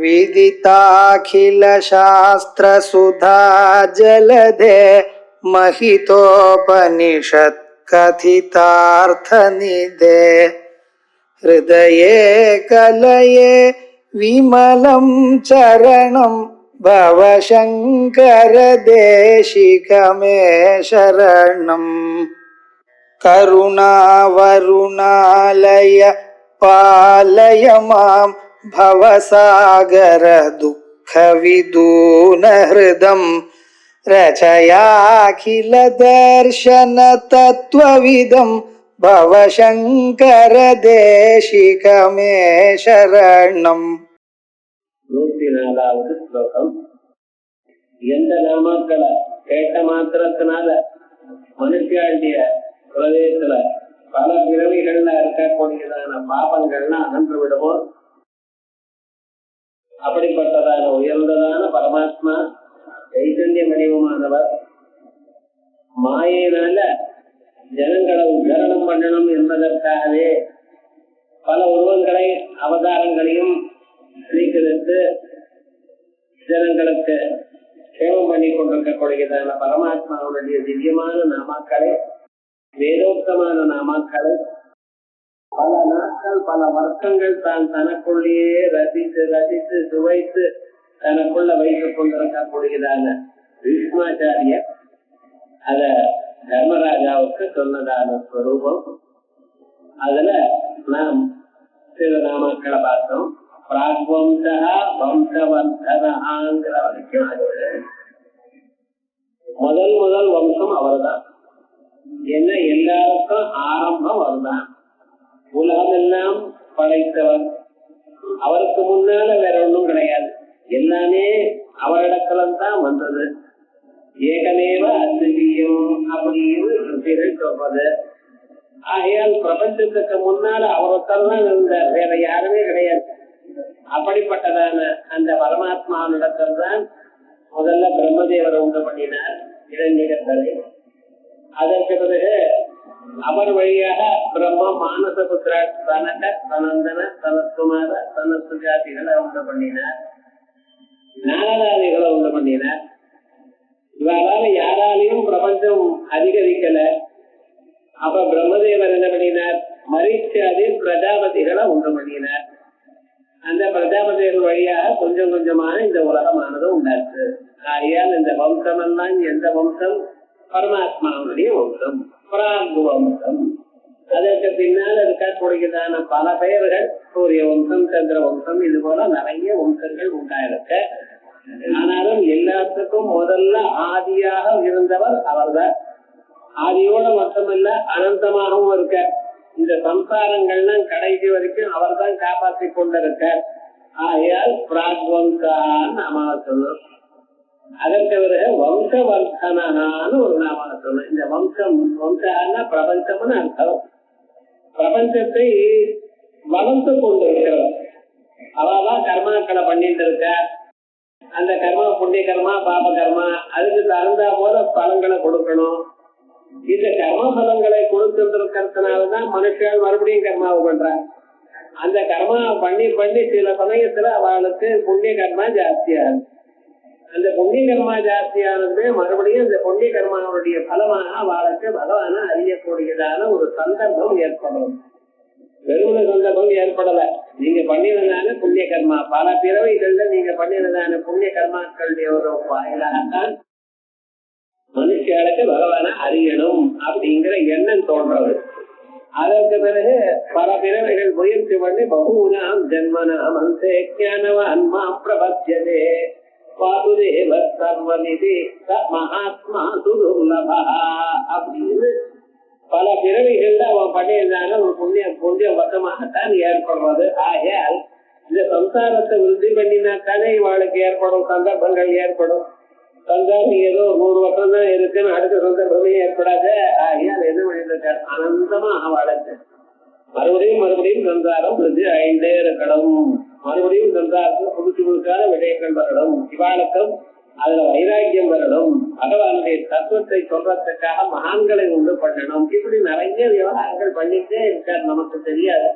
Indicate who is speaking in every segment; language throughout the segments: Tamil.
Speaker 1: विदिताखिल शास्त्र सुधा जलधे महितोपनिषत् कथितार्थ निधे हृदये कलये विमलं चरणं भवशंकर देशिकमे शरणम् करुणावरुणालय पालय मां भवसागर दुःखविदून हृदं रचयाखिल दर्शन तत्त्वविदं भवशंकर देशिकमे शरणम्.
Speaker 2: 104வது ஸ்லோகம். எந்த நாமக்களை கேட்ட மாத்திரத்தினால மனுஷியாண்டிய பிரதேசத்துல பல பிறவிகள்ல இருக்கக்கூடியதான பாபங்கள்லாம் அகன்று விடுவோம். அப்படிப்பட்டதான உயர்ந்ததான பரமாத்மா சைத்தன்ய வடிவமானவர் மாயினால ஜனங்களை உத்தரணம் பண்ணணும் என்பதற்காகவே பல உருவங்களை அவதாரங்களையும் ஸ்வீகரித்து ஜனங்களுக்கு சேவம் பண்ணி கொண்டிருக்கக்கூடியதான பரமாத்மாவுடைய திவ்யமான நாமாக்களை வேதோக்தமான நாமாக்களை பல நாட்கள் பல வருஷங்கள் தான் தனக்குள்ளேயே ரசித்து ரசித்து சுவைத்து தனக்குள்ள வைத்துக் கொண்டிருக்கக்கூடியதான பீஷ்மாச்சாரியர் அத தர்மராஜாவுக்கு சொன்னதான ஸ்வரூபம். அதுல நாம் சில நாமாக்களை பார்த்தோம். பிராக்வம்சா வம்சவர்தனஹாங்கிற வரைக்கும் முதல் வம்சம் அவர்தான். என்ன எல்லாருக்கும் ஆரம்பம் அவர்தான். உலகம் எல்லாம் படைத்தவர். அவருக்கு முன்னால வேற ஒன்றும் கிடையாது. எல்லாமே அவரிடத்துலதான் வந்தது. ஏகமேவ அத்விதீயம் அப்படின்னு சொல்றது. ஆகையால் பிரபஞ்சத்துக்கு முன்னால அவரத்தான் இருந்தார், வேற யாருமே கிடையாது. அப்படிப்பட்டதான அந்த பரமாத்மாவிடத்தில் தான் முதல்ல பிரம்மதேவர் உண்டு பண்ணினார் இரண்டிகத்தலை. அதற்கு பிறகு அவர் வழியாக பிரம்ம மானச புத்திர தனக தனந்தன தனத்துமார தனசுஜாதிகளை உண்டு பண்ணினார். நாரதாதிகளை உண்டு பண்ணினார். இவரால யாராலையும் பிரபஞ்சம் அதிகரிக்கல. அப்ப பிரம்மதேவர் என்ன பண்ணினார்? மரிச்சாதி பிரஜாபதிகளை உண்டு பண்ணினார். அந்த பிரஜாபதிகள் வழியாக கொஞ்சம் கொஞ்சமாக இந்த உலகமானது உண்டாச்சு. ஆகையால் இந்த வம்சம் எல்லாம் எந்த வம்சம்? பரமாத்மாவுடைய வம்சம், பிராகு வம்சம். அதற்கு பின்னால் இருக்கக்கூடியதான பல பெயர்கள் சூரிய வம்சம், சந்திர வம்சம், இது போல நிறைய வம்சங்கள் உண்டாயிருக்க. ஆனாலும் எல்லாத்துக்கும் முதல்ல ஆதியாக இருந்தவர் அவர்தான். ஆதியோட மட்டுமல்ல, அனந்தமாகவும் இருக்க. இந்த சம்சாரங்கள்லாம் கடைசி வரைக்கும் அவர் தான் காப்பாற்றி கொண்டிருக்க. ஆகையால் பிராக்வம்சான்னு நாம சொல்லணும். அதற்கு பிறகு வம்சவர்தனஹான்னு ஒரு நாம சொல்லணும். இந்த வம்சம், வம்சம்னா பிரபஞ்சம்னு அர்த்தம். பிரபஞ்சத்தை வளர்த்து கொண்டிருக்கிறவர். அவதான் கர்மாக்களை பண்ணிட்டு இருக்க. அந்த கர்மா புண்ணிய கர்மா பாப கர்மா அதுக்கு தகுந்தா போல பலன்களை கொடுக்கணும். இந்த கர்ம பலன்களை கொடுத்துட்டு இருக்கிறதுனாலதான் மனுஷன் மறுபடியும் கர்மாவை பண்றாங்க. அந்த கர்மா பண்ணி பண்ணி சில சமயத்துல அவளுக்கு புண்ணிய கர்மா ஜாஸ்தியாகுது. அந்த புண்ணிய கர்மா ஜாஸ்தியானது மறுபடியும் இந்த புண்ணிய கர்மாவுடைய பலமாக அவளுக்கு பகவான அறியக்கூடியதான ஒரு சந்தர்ப்பம் ஏற்படும். வெறுமன சந்தர்ப்பம் ஏற்படல. நீங்க பண்ணினதான புண்ணிய கர்மா பல பிறவைகள்ல நீங்க பண்ணினதான புண்ணிய கர்மாக்களுடைய ஒரு வாயிலாகத்தான் மனுஷர்களுக்கு பகவான அறியணும் அப்படிங்கிற எண்ணம் தோன்றது. அதற்கு பிறகு பல பிறவைகள் முயற்சி பண்ணி பகூனாம் ஜென்மனாம் அன்மா பிரபத்தியதே வாசுதேவ சர்வநிதி மகாத்மா சுதுர்லபா அப்படின்னு பல பிறவிகள்ல அவன் பண்ணியிருந்தாங்க. ஒரு புண்ணிய வசமாகத்தான் ஏற்படுறது. ஆகையால் இந்த சம்சாரத்தை உறுதி பண்ணினாத்தானே இவளுக்கு ஏற்படும் சந்தர்ப்பங்கள் ஏற்படும். சந்தானம் ஏதோ 100 வருஷம் தான் இருக்குன்னு அடுத்த சந்தர்ப்பமே ஏற்படாது. ஆகையால் என்ன பண்ணிருக்காரு? ஆனந்தமா அவளுக்கு மறுபடியும் சந்தாரம் ஆயிண்டே இருக்கணும். மறுபடியும் சந்தாரத்துல புதுசு புதுசான விடயங்கள் வரணும். இவாளுக்கும் அதுல வைராக்கியம் வரணும். பகவானுடைய தத்துவத்தை சொல்றதுக்காக மகான்களை உண்டு பண்ணணும். இப்படி நிறைய விவகாரங்கள் பண்ணிட்டே இருக்கார். நமக்கு தெரியாது.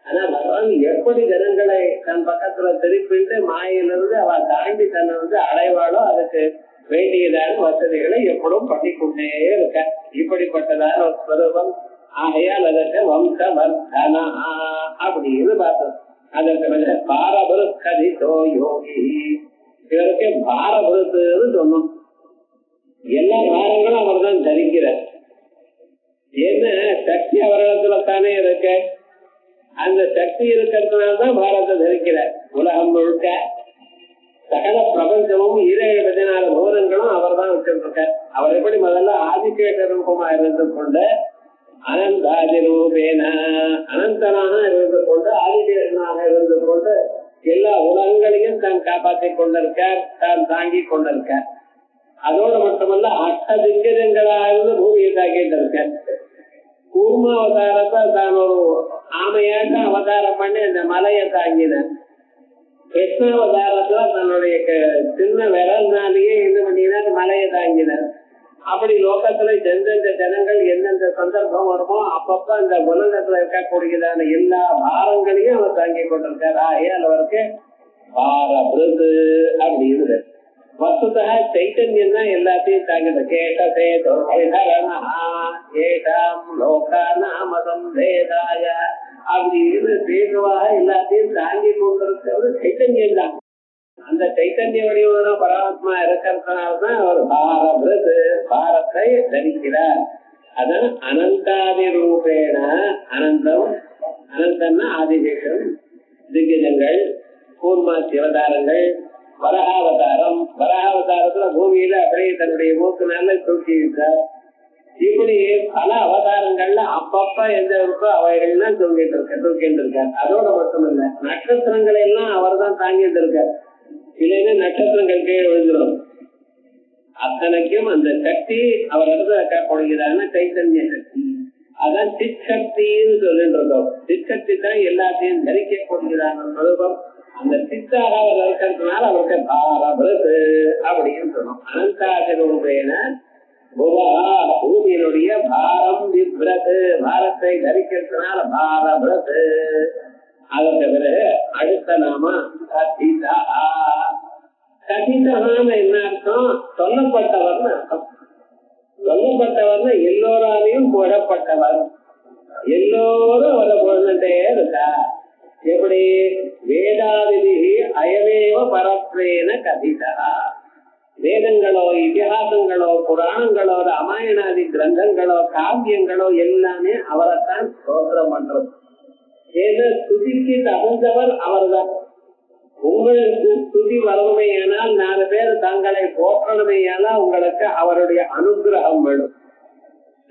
Speaker 2: ஆனா பகவான் எப்படி ஜனங்களை தன் பக்கத்துல திருப்பிட்டு மாயிலிருந்து அவ தாண்டி தன்னை அடைவாளோ அதுக்கு வேண்டியதான வசதிகளை எப்படும் பண்ணிக்கொண்டே இருக்க. இப்படிப்பட்டதான ஒரு ஸ்வரூபம். ஆகையால் அதற்கு வம்சவர்தனா அப்படின்னு பார்த்தோம். அதற்கு பாரபுருக்கதிதோ யோகி, இவருக்கு பாரபுருத்துன்னு சொன்னோம். எல்லா பாரங்களும் அவர் தான் தரிக்கிறார். என்ன சக்தி அவரிடத்துல தானே இருக்க, அந்த சக்தி இருக்கிறதுனால்தான் பாரத்தை தரிக்கிறார். உலகம் முழுக்க சகல பிரபஞ்சமும் 17 புவனங்களும் அவர் தான் வச்சிருக்கார். அவர் எப்படி முதல்ல ஆதிசேஷ ரூபமா இருந்து கொண்டு அனந்தாதி ரூபேன அனந்தனாக இருந்து கொண்டு ஆதிசேஷனாக இருந்து கொண்டு எல்லா உலகங்களையும் தான் காப்பாற்றிக் கொண்டிருக்கார், தான் தாங்கி கொண்டிருக்கார். அதோடு மட்டுமல்ல அஷ்டதிங்கஜங்களாக இருந்து பூமியை தாக்கிட்டு இருக்கார். கூர்ம அவதாரத்தை தான் ஒரு ஆமையாட்ட அவதாரம் பண்ணி அந்த மலையை தாங்கினார். கிருஷ்ணாவதாரத்துல தன்னுடைய சின்ன விரல்னாலேயே இது பண்ணினார், மலையை தாங்கினார். அப்படி லோகத்துல எந்தெந்த ஜனங்கள் எந்தெந்த சந்தர்ப்பம் வருமோ அப்பப்ப அந்த உலகத்துல இருக்கக்கூடியதான எல்லா பாரங்களையும் அவர் தாங்கி கொண்டிருக்கார். ஆகையால் அவருக்கு பாரபிருது அப்படின்னு வசுதா சைத்தன்யம் தான் எல்லாத்தையும் தாங்கிது. கேட்டதே ஏஷாம் லோகாநாமதம் வேதாய அப்படின்னு தீர்வாக எல்லாத்தையும் தாங்கி கொண்டிருக்கிறது சைத்தன்யம் தான். அந்த சைத்தன்ய வடிவான பரமாத்மா இருக்கிறதுனால்தான் அவர் பாரபிருது, பாரத்தை தரிக்கிறார். அதான் அனந்தாதி ரூபேன. அனந்தம், அனந்தம்னா ஆதிசேஷன், திగ్గஜங்கள், கூர்மாசி அவதாரங்கள், வரகாவதாரம். வரகாவதாரத்துல பூமியில அப்படியே தன்னுடைய மூக்குனால தூக்கி விட்டார். இப்படி பல அவதாரங்கள்ல அப்பப்ப எந்த இருக்கோ அவைகள்லாம் தூக்கிட்டு இருக்கார். அதோட மட்டுமல்ல நட்சத்திரங்களை எல்லாம் அவர் தான் தாங்கிட்டு இருக்கார். இல்லைன்னா நட்சத்திரங்கள் கீழே விழுந்துடும். அத்தனைக்கும் அந்த சக்தி அவர் இடத்துல இருக்கக்கூடியதான சைத்தன்ய சக்தி. அதான் சிற்சக்தின்னு சொல்லிட்டு இருக்கோம். சிற்சக்தி தான் எல்லாத்தையும் தரிக்கக்கூடியதான சுரூபம். அந்த சித்தாக அவர் இருக்கிறதுனால அவருக்கு பாரபிருது அப்படின்னு சொன்னோம். அனந்தாதி ரூபேன பூமியினுடைய பாரம் விப்ரது, பாரத்தை தரிக்கிறதுனால பாரபிருது. அதற்கு பிறகு அடுத்த நாம கதிதா. கதிதான்னு என்ன அர்த்தம்? சொல்லப்பட்டவர்னு அர்த்தம். சொல்லப்பட்டவர்னு எல்லோராலையும் போடப்பட்டவர். எல்லோரும் அவரை போடண்டே இருக்கா. எப்படி? வேதாதிதி அயமேவ பரத்வேன கதிதா. வேதங்களோ இதிகாசங்களோ புராணங்களோ ராமாயணாதி கிரந்தங்களோ காவியங்களோ எல்லாமே அவரைத்தான் ஸ்தோத்திரம் பண்றது. ஏன்னா ஸ்துதிக்கு தகுந்தவர் அவர் தான். உங்களுக்கு ஸ்துதி வரணுமையானால் 4 பேர் தங்களை போற்றணுமையானால் உங்களுக்கு அவருடைய அனுகிரகம் வேணும்.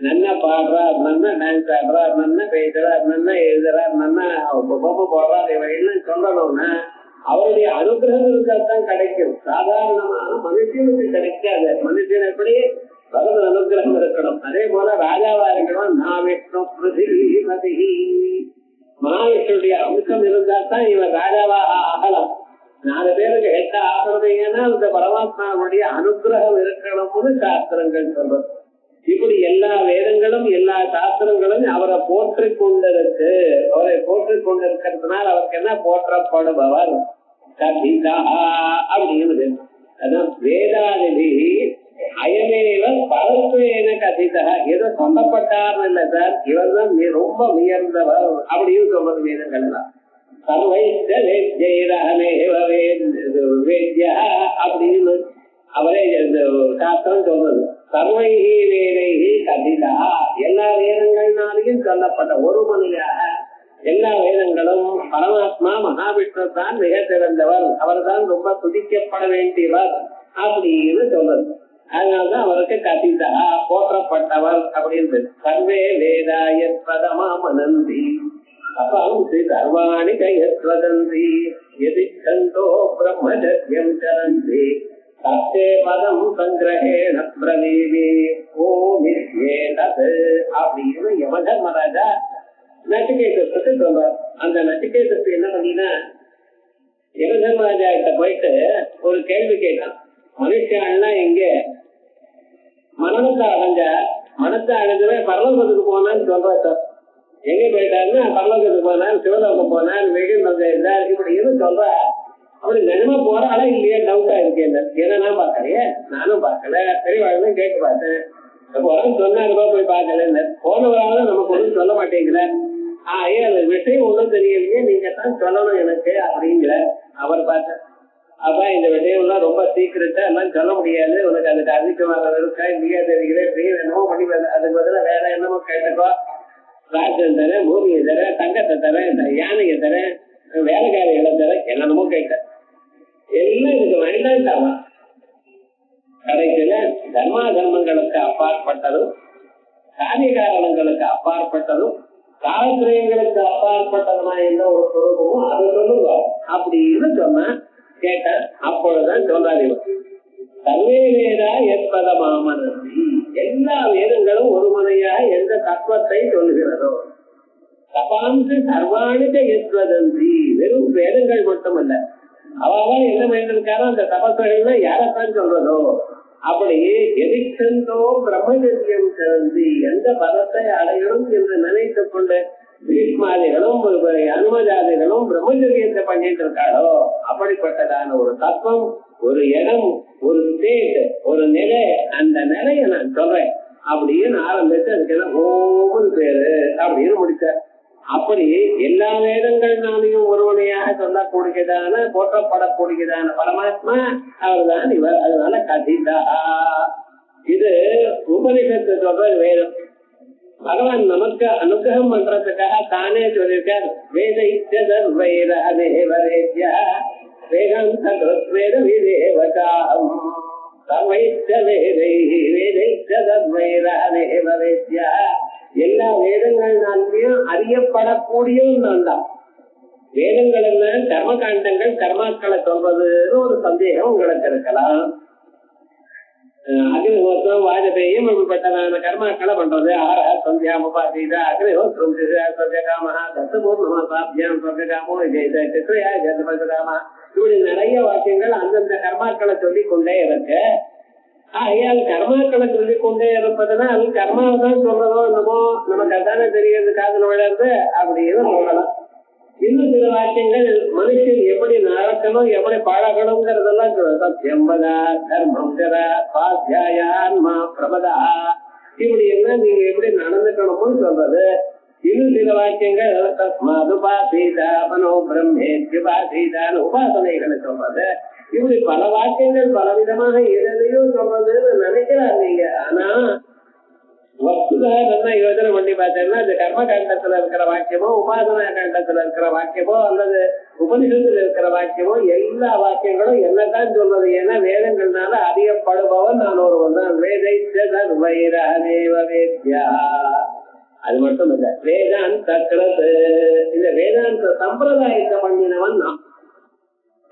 Speaker 2: நன்னா பாடுறார், நன்னா டான்ஸ் ஆடுறார், நன்னா பேசுறார், நன்னா எழுதுறார், நன்னா பொம்மை போடுறார், இவையெல்லாம் சொல்லணும்னா அவருடைய அனுகிரகம் இருக்கிறதான் கிடைக்கும். சாதாரணமான மனுஷனுக்கு கிடைக்காது. மனுஷன் எப்படி பகவத் அனுகிரகம் இருக்கணும். அதே போல ராஜாவா இருக்கணும். நான் விஷ்ணு பிருதிபதி, மகாவிஷ்ணுடைய அம்சம் இருந்தா தான் இவன் ராஜாவாக ஆகலாம். 4 பேருக்கு ஹெட்ட ஆகணும்னா இந்த பரமாத்மாவுடைய அனுகிரகம் இருக்கணும்னு சாஸ்திரங்கள் சொல்றது. இப்படி எல்லா வேதங்களும் எல்லா சாஸ்திரங்களும் அவரை போற்றிக் கொண்டிருக்கு. அவரை போற்றிக் கொண்டிருக்கிறதுனால அவருக்கு என்ன? போற்றப்படுபவர் கதிதா அப்படின்னு. அதான் வேதாநிதி அயமேவ பரத்வேன கதிதா. ஏதோ சொல்லப்பட்டார்னு இல்ல சார், இவர் தான் ரொம்ப உயர்ந்தவர் அப்படின்னு சொல்றது வேதங்கள் எல்லாம். சர்வைஸ்த வேத்யைரஹமேவ வேத்யா அப்படின்னு அவரே சாஸ்திரம் சொல்றது. சர்வைஹி வேதைஹி கதிதா. எல்லா வேதங்கள்னாலையும் சொல்லப்பட்ட ஒரு மொழியாக எல்லா வேதங்களும் பரமாத்மா மகாவிஷ்ணு தான் மிக சிறந்தவர், அவர் தான் ரொம்ப துதிக்கப்பட வேண்டியவர் அப்படின்னு சொல்றது. அதனால்தான் அவருக்கு கதிதா, போற்றப்பட்டவர் அப்படின்னு. சர்வே வேதாய பிரதமா மனந்தி அப்பாம் ஸ்ரீ சர்வாணி கையஸ்வதந்தி எதிச்சந்தோ பிரம்மஜத்யம் சரந்தி சத்தே பதம் சங்கிரஹேண பிரவீமி ஓமித்யேதத் அப்படின்னு யம தர்மராஜா நச்சிகேதத்துக்கு சொல்றார். அந்த நச்சிகேதத்துக்கு என்ன பண்ணினா, யம தர்மராஜா கிட்ட போயிட்டு ஒரு கேள்வி கேட்டான். மனுஷன் எங்க மரணத்தை அடைஞ்ச, மனத்தை அடைஞ்சவே பரலோகத்துக்கு போனான்னு சொல்ற சார். எங்க போயிட்டாருன்னா பரலோகத்துக்கு போனார், சிவலோகம் போனார், வெயில் இருந்தார், இப்படி எதுவும் சொல்றா. அப்படி நிஜமா போறாளா இல்லையா டவுட்டா இருக்கேன். ஏன்னா நான் பார்க்கலையே, நானும் பார்க்கல, பெரியவாழ்வும் கேட்டு பார்த்தேன். போறேன்னு சொன்னாருப்பா, போய் பார்க்கல. போனவரால நமக்கு ஒன்றும் சொல்ல மாட்டேங்கிற. ஐயா அந்த விஷயம் ஒன்றும் தெரியலையே, நீங்க தான் சொல்லணும் எனக்கு அப்படிங்கிற. அவர் பார்த்த அப்பா இந்த விஷயம் எல்லாம் ரொம்ப சீக்கிரட்டா எல்லாம் சொல்ல முடியாது, உனக்கு அதுக்கு அதிகமாக இருக்கா இல்லையா தெரியல, என்னமோ பண்ணி அதுக்கு பதிலாக வேற என்னமோ கேட்டுக்கோ. ராஜன் தரேன், பூமியை தரேன், தங்கத்தை தரேன், யானையை தரேன், வேலைக்காரிகளை தரேன், என்னென்னமோ கேட்டேன். எல்லாம் இதுக்கு வேண்டாம். கடைசியில தர்மா தர்மங்களுக்கு அப்பாற்பட்டதும் காரிய காரணங்களுக்கு அப்பாற்பட்டதும் காலத்திரயங்களுக்கு அப்பாற்பட்டதுனா என்ன ஒரு சுரூபமும் அதை சொல்லுங்க அப்படின்னு சொன்னா கேட்ட. அப்பொழுதுதான் சொல்றாரு இவர், சர்வே வேதா என்பத மாமனி, எல்லா வேதங்களும் ஒரு முறையா எந்த தத்துவத்தை சொல்லுகிறதோ, தபாந்து சர்வாணிக எத்வதந்தி, வெறும் வேதங்கள் மட்டுமல்ல, அவ என்ன வேண்டியிருக்காரோ அந்த தபஸ்கள்ல யாரத்தான் சொல்றதோ அப்படி எதிர்த்தோ பிரம்மஜத்தியம் சேர்ந்து எந்த பதத்தை அடையணும் என்று நினைத்துக் கொண்டு பீஷ்மாதிகளும் அனுமஜாதிகளும் பிரம்மச்சரியத்தை பண்ணிட்டு இருக்காளோ அப்படிப்பட்டதான ஒரு தத்துவம், ஒரு இடம், ஒரு ஸ்டேட், ஒரு நிலை, அந்த நிலையை நான் சொல்றேன் அப்படின்னு ஆரம்பிச்சு அதுக்கு எல்லாம் ஓவன் பேரு அப்படின்னு முடிச்சார். அப்படி எல்லா வேதங்கள்னாலையும் ஒருவனையாக சொல்லக்கூடியதான போற்றப்படக்கூடியதான பரமாத்மா அவர் தான் இவர். அதனால கதிதா, இது உபனிஷத்து சொல்ற வேதம். பகவான் நமக்கு அனுகிரகம் பண்றதுக்காக தானே சொல்லியிருக்கார், வேத விதேவதாம் எல்லா வேதங்கள்னாலையும் அறியப்படக்கூடியவும் நான் தான். வேதங்கள் என்ன கர்ம காண்டங்கள், கர்மாக்களை சொல்றதுன்னு ஒரு சந்தேகம் உங்களுக்கு இருக்கலாம். அக்னிஹோத்திரம் வாஜபேயம் அப்படிப்பட்டதான கர்மாக்களை பண்றது, ஆரா சந்தியாம பாத்தீதா அக்னிஹோத்திரம் காமஹா தத்தபூர்ணமா சாத்தியம் சொர்க்காமோ சித்ரையா ஜெயகாமா, இப்படி நிறைய வாக்கியங்கள் அந்தந்த கர்மாக்களை சொல்லிக் கொண்டே இருக்கு. ஆகையால் கர்மாக்களை சொல்லிக் கொண்டே இருப்பதுனால் கர்மாவை தான் சொல்றதோ என்னமோ நமக்கு அதானே தெரியாது, காதல் விளையாடுறது அப்படின்னு சொல்லலாம். இன்னும் சில வாக்கியங்கள் மனுஷன் எப்படி நடக்கணும், எப்படி பழகணுங்கிறதெல்லாம் சத்தியம்பதா தர்மம் தரா சுவாத்தியாயான்மா பிரபதா, இப்படி எல்லாம் நீங்க எப்படி நடந்துக்கணும்னு சொல்றது. இன்னும் சில வாக்கியங்கள் தஸ்மாதுபாசீதா மனோ பிரம்மேத்யுபாசீதான்னு உபாசனைகளை சொல்றது. இப்படி பல வாக்கியங்கள் பலவிதமாக எதையோ சொல்றதுன்னு நினைக்கிறார் நீங்க. ஆனா வஸ்துதா யோஜனை பண்ணி பார்த்தேன்னா இந்த கர்ம காண்டத்துல இருக்கிற வாக்கியமோ, உபாசனா காண்டத்துல இருக்கிற வாக்கியமோ, அல்லது உபனிஷத்துல இருக்கிற வாக்கியமோ, எல்லா வாக்கியங்களும் என்னதான் சொல்றது. ஏன்னா வேதங்கள்னால அறியப்படுபவன் நான் ஒருவன் தான். வேதைத்யா, அது மட்டும் இல்ல, வேதாந்த இந்த வேதாந்த சம்பிரதாயத்தை பண்ணினவன் நான்.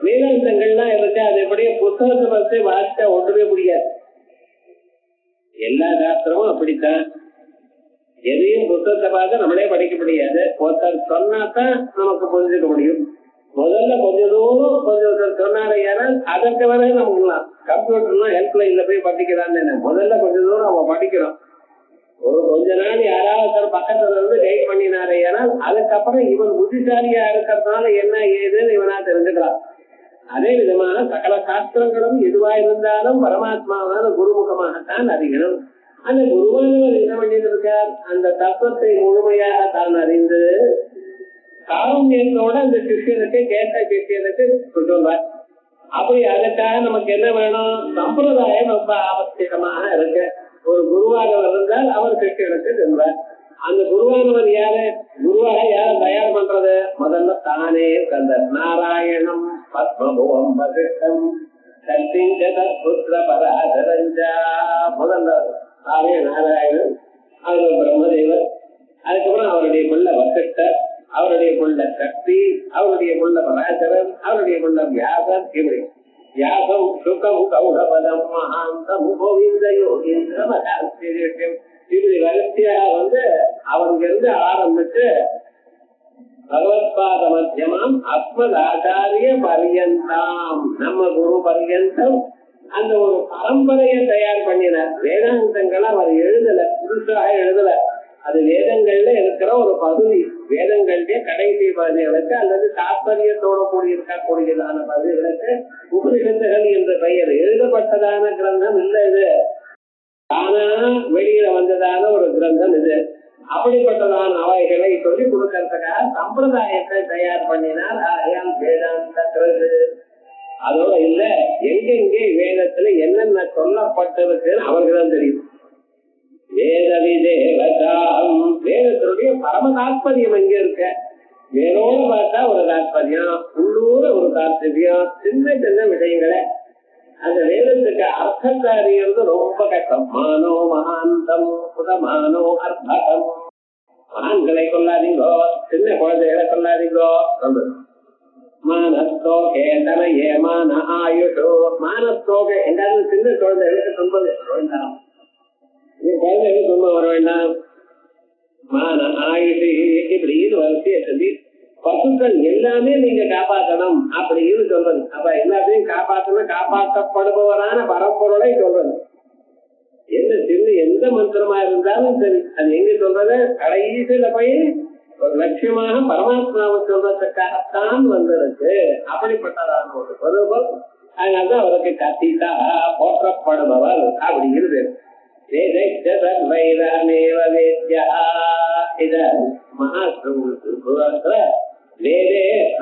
Speaker 2: வேதாந்தங்கள்லாம் இருக்கு, அது எப்படியே புத்தகத்தை பற்றி வாசிச்சா ஒன்றுமே முடியாது. எல்லா சாஸ்திரமும் அப்படித்தான். எதையும் புத்தகத்தை பார்த்து நம்மளே படிக்க முடியாது, ஒருத்தர் சொன்னாதான் நமக்கு புரிஞ்சுக்க முடியும். முதல்ல கொஞ்சம் தூரம் கொஞ்சம் சொன்னாரு, ஏன்னா அதற்கு வரை நம்ம கம்ப்யூட்டர்லாம் ஹெல்ப்லைன்ல போய் படிக்கிறான்னு முதல்ல கொஞ்சம் தூரம் அவன் படிக்கிறோம். ஒரு கொஞ்ச நாள் யாராவது பக்கத்துல இருந்து கைட் பண்ணினாரு, ஏன்னா அதுக்கப்புறம் இவன் புத்திசாலியா இருக்கிறதுனால என்ன ஏதுன்னு இவனா தெரிஞ்சுக்கலாம். அதே விதமான சகல சாஸ்திரங்களும் எதுவா இருந்தாலும் பரமாத்மாவான குருமுகமாகத்தான் அறியணும். அந்த குருவானவர் என்ன பண்ணியிருக்கார், அந்த தத்துவத்தை முழுமையாக தான் அறிந்து காரண்யத்தோட அந்த சிஷியனுக்கு கேட்ட சிஷியனுக்கு சொல்வார். அப்படி அதுக்காக நமக்கு என்ன வேணும், சம்பிரதாயம் ரொம்ப அவசியமாக இருக்கு. ஒரு குருவானவர் இருந்தால் அவர் சிஷியனுக்கு சொல்வார். அந்த குருவானவர் யாரு, குருவாக யார தயார் பண்றது, முதல்ல தானே தந்த நாராயணம் பத்மபுவம் வசிஷ்டம் சத்திங்கதபுத்திர பராதரஞ்சா. முதல்ல தானே நாராயணன், அவர் பிரம்மதேவர், அதுக்கப்புறம் அவருடைய புள்ள வசிஷ்டர், அவருடைய புள்ள சக்தி, அவருடைய புள்ள பராசரன், அவருடைய புள்ள வியாசன். இப்படி வியாசம் சுகம் கௌடபதம் மகாந்தம் கோவிந்த யோகீந்திர மகாஸ்திரியம், இப்படி வரிசையாக அவங்க இருந்து ஆரம்பிச்சு பகவத்பாத மத்தியமாம் அஸ்மதாச்சாரிய பரியந்தாம், நம்ம குரு பரியந்தம் அந்த ஒரு பரம்பரையை தயார் பண்ணினார். வேதாந்தங்களை அவர் எழுதல, புதுசாக எழுதல. அது வேதங்கள்ல இருக்கிற ஒரு பகுதி, வேதங்களுடைய கடைசி பகுதிகளுக்கு அல்லது தாற்பயத்தோட கூடி இருக்கக்கூடியதான பகுதிகளுக்கு உபனிஷத்துகள் என்ற பெயர். எழுதப்பட்டதான கிரந்தம் இல்ல இது, தானா வெளியில வந்ததான ஒரு கிரந்தம் இது. அப்படிப்பட்டதான அவைகளை சொல்லிக் கொடுக்கறதுக்காக சம்பிரதாயத்தை தயார் பண்ணினார் ஆயாம் வேதாந்த கிரது. அதோட இல்ல, எங்கெங்கே வேதத்துல என்னென்ன சொல்லப்பட்டிருக்குன்னு அவர்களும் தெரியும். வேத விதேவதாம், வேதத்தினுடைய பரம தாற்பயம் எங்க இருக்க, வேறோட பார்த்தா ஒரு தாற்பயம், உள்ளூர ஒரு தாற்பயம், சின்ன சின்ன விஷயங்களை அந்த வேதத்துக்கு அர்த்தக்காரியது ரொம்ப கஷ்டம். மானோ மகாந்தம் புதமானோ அர்த்தம். மகான்களை கொள்ளாதீங்கோ, சின்ன குழந்தைகளை கொள்ளாதீங்கோ சொல்றது. மானஸ்தோகே தனையே மான ஆயுஷோ, மானஸ்தோகே எங்காவது சின்ன குழந்தைகளுக்கு சொல்வது வேண்டாம், குழந்தைகளுக்கு சொல்ல வர வேண்டாம். மான ஆயுஷி இப்படின்னு வரிசையை சொல்லி பசுக்கள் எல்லாமே நீங்க காப்பாற்றணும் அப்படின்னு சொல்றது. அப்ப எல்லாத்தையும் காப்பாற்றணும், காப்பாற்றப்படுபவரான பரம்பொருளை சொல்றது. எந்த சின்ன எந்த மந்திரமா இருந்தாலும் சரி, அது எங்க சொல்றது, கடைசியில போய் ஒரு லட்சியமாக பரமாத்மாவை சொல்றதுக்காகத்தான் வந்திருக்கு. அப்படிப்பட்டதான ஒரு பொதுபல். அதனால்தான் அவருக்கு கத்திதா போற்றப்படுபவர் அப்படிங்கிறது. வேதே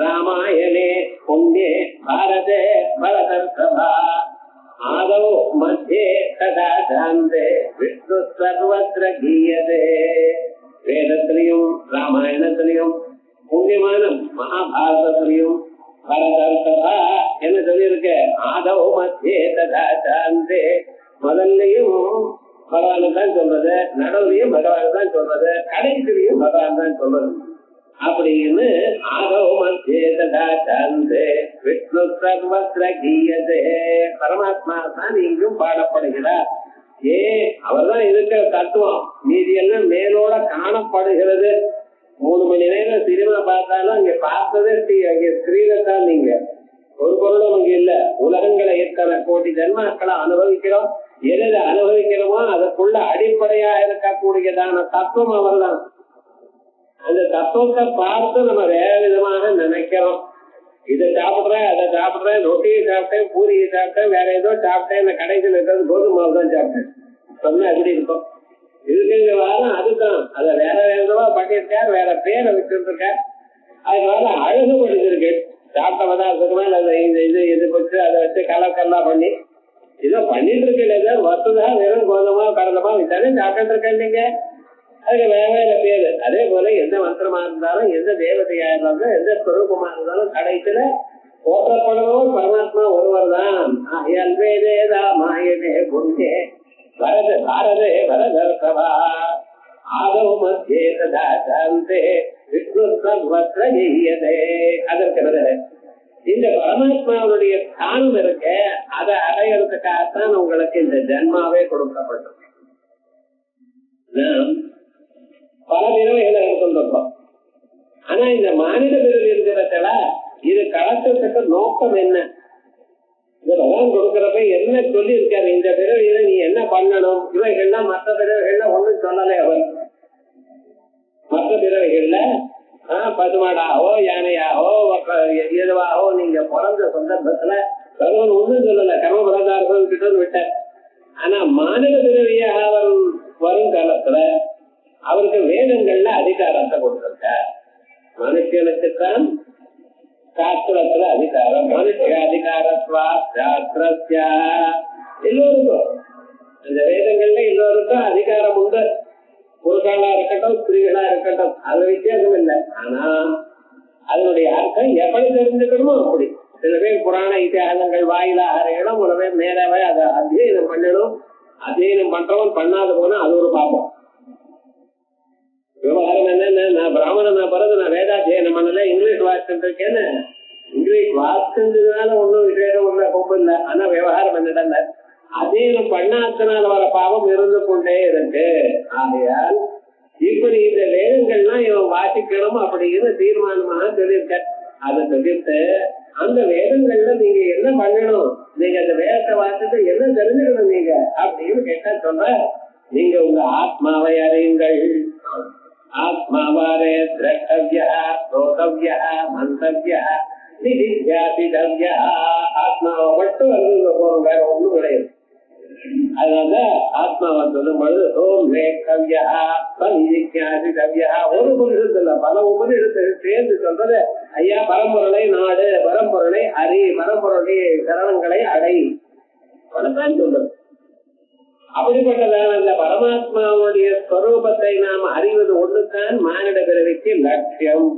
Speaker 2: ராமாயணே புண்ணியே பாரதே பரதர்சபா ஆதௌ மத்தியே ததா ஜாந்தே விஷ்ணு சர்வத்ர கீயதே. வேதத்திலையும் ராமாயணத்திலையும் புண்ணியமான மகாபாரதத்திலையும் பரதர்சபா என்ன சொல்லியிருக்க, ஆதௌ மத்தியே ததா ஜாந்தே, முதல்லையும் பகவான் தான் சொல்றது, நடுவுலையும் பகவான் தான் சொல்றது, கடைசிலையும் பகவான் தான் சொல்றது அப்படின்னு. ஆதௌ மத்தியே ததா ஜாந்தே விஷ்ணு சர்வத்ர கீயதே, பரமாத்மா தான் இங்கும் பாடப்படுகிறார். அவர் தான் இருக்கிற தத்துவம், மீதி எல்லாம் மேலோட காணப்படுகிறது. 3 மணி நேரம் சினிமா பார்த்தாலும் அங்க பார்த்ததே அங்க ஸ்கிரீனத்தான். நீங்க ஒரு பொருளும் அங்க இல்ல. உலகங்களை எத்தனை கோடி ஜன்மாக்களை அனுபவிக்கிறோம், எதை அனுபவிக்கிறோமோ அதுக்குள்ள அடிப்படையா இருக்கக்கூடியதான தத்துவம் அவர் தான். அந்த தத்துவத்தை பார்த்து நம்ம வேற விதமாக நினைக்கிறோம். இதை சாப்பிடுறேன், அதை சாப்பிடுறேன், ரொட்டியை சாப்பிட்டேன், பூரியை சாப்பிட்டேன், வேற ஏதோ சாப்பிட்டேன், இந்த கடைசியில் இருக்கிறது கோதுமை தான் சாப்பிட்டேன் சொன்னா எப்படி இருக்கும்? இதுக்கு வாரம் அதுதான், அதை வேற வேறவா பண்ணியிருக்கார், வேற பேரை வச்சிருக்கார். அதனால அழகுபடுத்திருக்கு. சாப்பிட்ட பதார்த்தத்துக்கு மேல அதை இது வச்சு அதை வச்சு கலக்கெல்லாம் பண்ணி இதை பண்ணிட்டு இருக்கு. வசதா வெறும் கோதுமா கடலமா விட்டாலே சாப்பிட்டு இருக்கேன் நீங்க. அதுக்கு வேற வேற பேரு. அதே போல எந்த மந்திரமா இருந்தாலும், எந்த தேவதையா இருந்தாலும், எந்த ஸ்வரூபமா இருந்தாலும் கடைசியில போற்றப்படுவோம் பரமாத்மா ஒருவர் தான். மாயனே புண்ணே வரத பாரதே வரதர்சவா ஆதௌ மத்தியே ததா ஜாந்தே விஷ்ணு சர்வத்ர கீயதே. அதற்கு இந்த பரமாத்மாவுடைய ஸ்தானம் இருக்க, அதை அடையறதுக்காகத்தான் உங்களுக்கு இந்த ஜன்மாவே கொடுக்கப்பட்டது. நாம் பல பிறவைகளை எடுத்துருக்கோம். ஆனா இந்த மாநில பிறவி இருக்கிறதுல இது கலக்கத்துக்கு நோக்கம் என்ன? இதெல்லாம் கொடுக்கறப்ப என்ன சொல்லி இருக்காரு, இந்த பிறவியில நீ என்ன பண்ணணும், இவைகள்லாம் மற்ற பிறவைகள்ல ஒண்ணும் சொல்லலை. அவர் மற்ற பிறவைகள்ல பசுமாடாவோ யானையாவோ எதுவாகவோ நீங்க பிறந்த சந்தர்ப்பத்துல பகவான் ஒண்ணும் சொல்லல, கர்ம பலதாரர்கள் கிட்ட விட்டார். ஆனா மாநில பிறவியாக அவர் வரும் காலத்துல அவருக்கு வேதங்கள்ல அதிகாரத்தை கொடுத்திருக்கார். மனுஷனுக்குத்தான் சாஸ்திரத்துல அதிகாரம், மனுஷ அதிகாரத்வா சாஸ்திரஸ்ய. எல்லோருக்கும் இந்த வேதங்கள்ல எல்லோருக்கும் அதிகாரம் உண்டு. புருஷாலா இருக்கட்டும், ஸ்திரீகளா இருக்கட்டும், அது வித்தியாசம் இல்லை. ஆனா அதனுடைய அர்த்தம் எப்படி தெரிஞ்சுக்கணுமோ அப்படி. சில பேர் புராண இத்தியாசங்கள் வாயிலாக அறியணும், சில பேர் நேராவே அதை அத்தியனம் பண்ணணும். அத்தியனம் பண்றவன் பண்ணாத போனா அது ஒரு பாப்பம். விவகாரம் என்னன்னு, நான் பிராமணனா பிறகு நான் வேதாத்தியனம் பண்ணல, இங்கிலீஷ் வாசிட்டு இருக்கேன்னு. இங்கிலீஷ் வாசிச்சதுனால ஒன்னும் விசேஷம் ஒன்றும் கொம்பு இல்லை. ஆனா விவகாரம் என்னடா, அத்தியனம் பண்ணாதனால வர பாவம் இருந்து கொண்டே இருக்கு. ஆகையால் இப்படி இந்த வேதங்கள்லாம் இவன் வாசிக்கணும் அப்படின்னு தீர்மானமாக சொல்லியிருக்க. அதை சொல்லிட்டு அந்த வேதங்கள்ல நீங்க என்ன பண்ணணும், நீங்க அந்த வேதத்தை வாசிட்டு என்ன தெரிஞ்சுக்கணும் நீங்க அப்படின்னு கேட்டா சொல்ற, நீங்க உங்க ஆத்மாவை அறியுங்கள். ஆத்மாவாரே திரஷ்டவ்யா ஸ்ரோதவ்யா மந்தவ்யா நிதித்தியாசிதவ்யா. ஆத்மாவை மட்டும் அறிந்து போறோம், வேற ஒண்ணும் கிடையாது. அதனால ஆத்மாவை சொல்லும் பொழுது சோம்வேக்கவ்யா நிதித்தியாசிதவ்யா. ஒரு உபனிஷத்து இல்ல, பல உபனிஷத்துகள் சேர்ந்து சொல்றது ஐயா பரம்பொருளை நாடு, பரம்பொருளை அறி, பரம்பொருளை சரணங்களை அடை பலத்தான் சொல்றது. அப்படிப்பட்டதான அந்த பரமாத்மாவுடைய ஸ்வரூபத்தை நாம் அறிவது ஒன்றுதான் மானிட பிறவிக்கு லட்சியம்.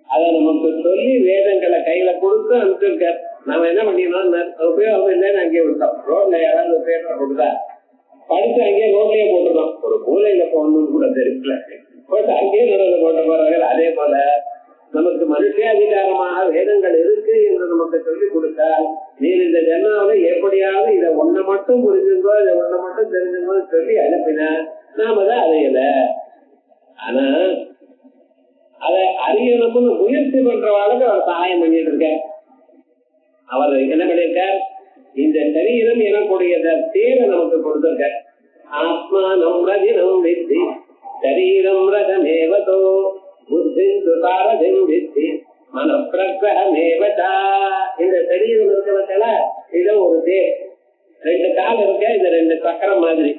Speaker 2: அதை நமக்கு சொல்லி வேதங்களை கையில கொடுத்து அனுப்பிச்சிருக்க. நாம என்ன பண்ணினோம், உபயோகம் இல்லைன்னு அங்கேயே விட்டோம். ரோட்ல யாராவது பேப்பர் கொடுத்தா படிச்சு அங்கேயே ரோட்லயே போட்டுருக்கோம். ஒரு மூலையில போகணும்னு கூட தெரியல, போட்டு அங்கேயே நடுவில் போட்ட போறார்கள். அதே போல நமக்கு மனுஷாதிகாரமாக வேதங்கள் இருக்கு என்று நமக்கு சொல்லிக் கொடுத்தால், நீர் இந்த ஜென்மாவில எப்படியாவது இதை ஒன்ன மட்டும் புரிஞ்சுங்கோ, இதை ஒன்ன மட்டும் தெரிஞ்சுங்கோ சொல்லி அனுப்பினா நாம தான் அடையல. ஆனா அதை அறியணும்னு முயற்சி பண்றவாளுக்கு அவர் சகாயம் பண்ணிட்டு இருக்க. அவர் என்ன பண்ணிருக்கார், இந்த சரீரம் எனக்கூடிய தேரை நமக்கு கொடுத்திருக்க. ஆத்மா நம் ரதினம் வித்தி சரீரம் ரதமேவதோ புத்திந்து சாரதிம் வித்தி மனப்பிரகிரகமேவதா. இந்த சரீரம் இருக்கிறதுல இத ஒரு தேர், ரெண்டு கால் இருக்க, இந்த ரெண்டு சக்கரம் மாதிரி.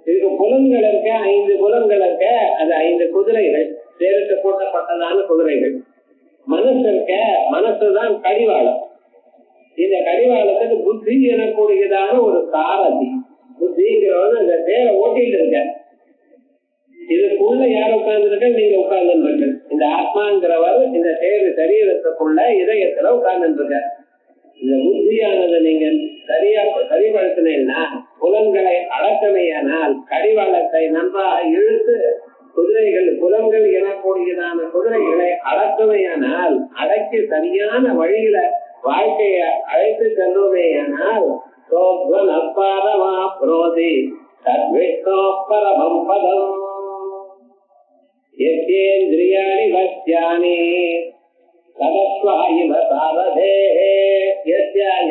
Speaker 2: இதுக்கு புலன்கள் இருக்க, 5 புலன்கள் இருக்க, அது 5 குதிரைகள், தேருக்கு கூட்டப்பட்டதான குதிரைகள். மனசு இருக்க, மனசுதான் கடிவாளம். இந்த கடிவாளத்துக்கு புத்தி எனக்கூடியதான ஒரு சாரதி. புத்திங்கிறவங்க இந்த தேரை ஓட்டிட்டு இருக்க. இதுக்குள்ள யார் உட்கார்ந்து இருக்க, நீங்க உட்கார்ந்து இருக்க. இந்த ஆத்மாங்கிறவர் இந்த தேர் சரீரத்துக்குள்ள இதயத்துல உட்கார்ந்து இருக்க. இந்த புத்தியானதை நீங்க சரிபடுத்தினீங்கன்னா, புலன்களை அடக்கமையானால், கடிவாளத்தை நன்றாக இழுத்து குதிரைகள் புலன்கள் எனக்கூடியதான குதிரைகளை அடக்கமையானால், அடக்கி சரியான வழியில வாழ்க்கையை அழைத்து சென்றோமேயானால், சோத்வனப்பாரமா புரோதி தத்விஷ்ணோ பரமம் பதம் யத்யேந்திரியாணி வஸ்யானி ததஸ்வாயிவ சாரதே.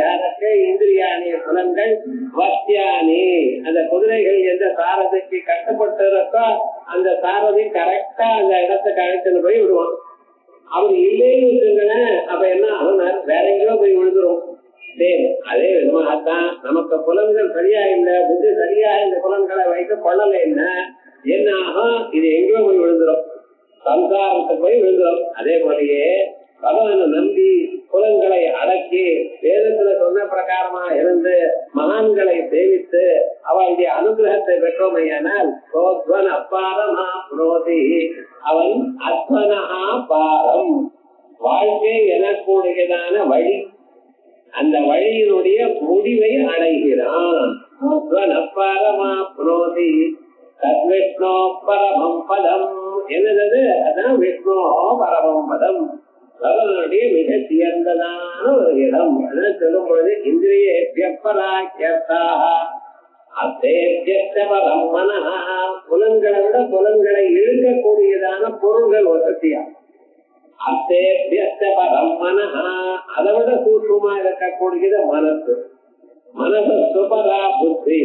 Speaker 2: யாருக்கு இந்திரியாணி புலன்கள் வஸ்யானி, அந்த குதிரைகள் எந்த சாரதிக்கு கட்டுப்பட்டு இருக்கோ அந்த சாரதி கரெக்டா அந்த இடத்துக்கு அழைத்துன்னு போய் விடுவான். அவர் இல்லைன்னு வச்சுங்களேன், அப்ப என்ன அவன் வேற எங்கேயோ போய் விழுந்துரும். சரி, அதே விதமாகத்தான் நமக்கு புலன்கள் சரியா இல்லை, புத்தி சரியா இந்த புலன்களை வைத்து கொள்ளலை, என்ன ஆகும், இது எங்கேயோ போய் விழுந்துரும், சம்சாரத்துக்கு போய் விழுந்துரும். அதே போலயே பகவானை நம்பி புலன்களை அடக்கி வேதத்துல சொன்ன பிரகாரமா இருந்து மகான்களை சேவித்து அவளுடைய அனுகிரகத்தை பெற்றோமையானால் சோத்வன் அப்பாரமா புரோதி, அவன் அத்வனஹா பாரம், வாழ்க்கை எனக்கூடியதான வழி, அந்த வழியினுடைய முடிவை அடைகிறான். அப்பாரமா புரோதி தத்விஷ்ணோ பரமம் பதம். என்னது, அதான் விஷ்ணோ பரமம் பதம், பகவானுடைய மிக சிறந்ததான ஒரு இடம். அதெல்லாம் சொல்லும் பொழுது இந்திரிய புலன்களை விட புலன்களை இழுக்கக்கூடியதான பொருள்கள் வசதியா, அத்தேபியம் மனஹா, அதை விட சூட்சுமா இருக்கக்கூடியது மனசு. மனச சுபரா புத்தி,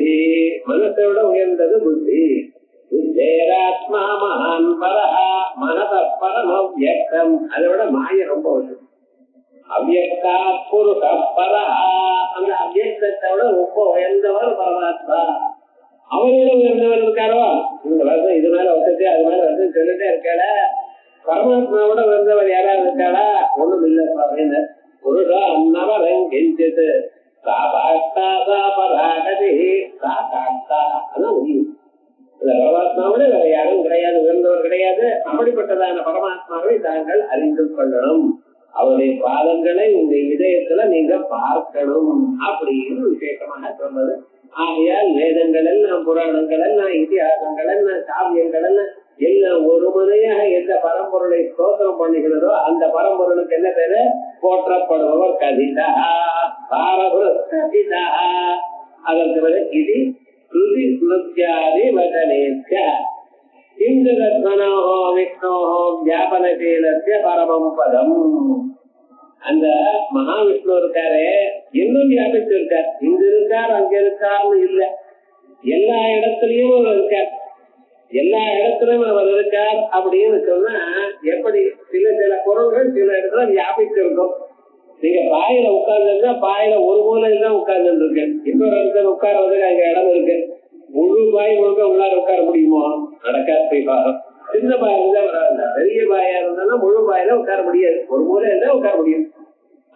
Speaker 2: மனசை விட உயர்ந்தது புத்தி. புத்தேராத்மா மகான் பரஹா, மனத பரம் அவ்யக்தம், அதை விட மாய ரொம்ப வசதி. அவ்யக்தா புருஷ பரஹா, அந்த அவ்யக்தத்தை விட ரொம்ப உயர்ந்தவர் பரமாத்மா. அவரோட உயர்ந்தவர் இருக்காரோ, இந்த வருஷம் இது மேல வசதி அது மேல வசதி சொல்லிட்டே இருக்கல. பரமாத்மாவோட வந்தவர் யாராவது இருக்காளா? ஒண்ணும் இல்லப்பா. புருஷ அன்னவரங்கிஞ்சது பரமாத்மாவோட வேற யாரும் கிடையாது, உயர்ந்தவர் கிடையாது. அப்படிப்பட்டதான பரமாத்மாவை தாங்கள் அறிந்து கொள்ளணும், அவருடைய பாதங்களை உங்க இதயத்துல நீங்க பார்க்கணும் அப்படின்னு விசேஷமாக சொன்னது. ஆகையால் வேதங்கள் எல்லாம், புராணங்கள் எல்லாம், இதிகாசங்கள் எல்லாம், காவியங்கள் எல்லாம் எல்லாம் ஒரு முறையாக எந்த பரம்பொருளை ஸ்தோத்திரம் பண்ணுகிறதோ அந்த பரம்பொருளுக்கு என்ன பேரு? போற்றப்படுபவர் கதிதா கதிதா. அதற்கு பிறகு இது ஸ்ருதி ஸ்மிருத்யாதி வதனேத்ய இந்திரத்மனோஹோ விஷ்ணோஹோ வியாபனசீலஸ்ய பரமம் பதம். அந்த மகாவிஷ்ணு இருக்காரு, இன்னும் வியாபிச்சு இருக்கார். இங்க இருக்கார் அங்க இருக்காருன்னு இல்ல, எல்லா இடத்துலயும் அவர் இருக்கார். எல்லா இடத்துலயும் அவர் இருக்க அப்படின்னு சொன்னா எப்படி சில பொருள்கள் சில இடத்துல வியாபித்து இருக்கும். நீங்க பாயில உட்கார்ந்துருந்தா பாயில ஒரு மூலையில தான் உட்கார்ந்து இருக்கு, இன்னொரு இடத்துல உட்கார்றதுக்கு அங்க இடம் இருக்கு. முழு பாய் முழுக்க உள்ளார உட்கார முடியுமோ? நடக்காது. பாகம் சின்ன பாயா இருந்தா வராது, பெரிய பாயா இருந்தா முழு பாயில உட்கார முடியாது, ஒரு மூலையில தான் உட்கார முடியும்.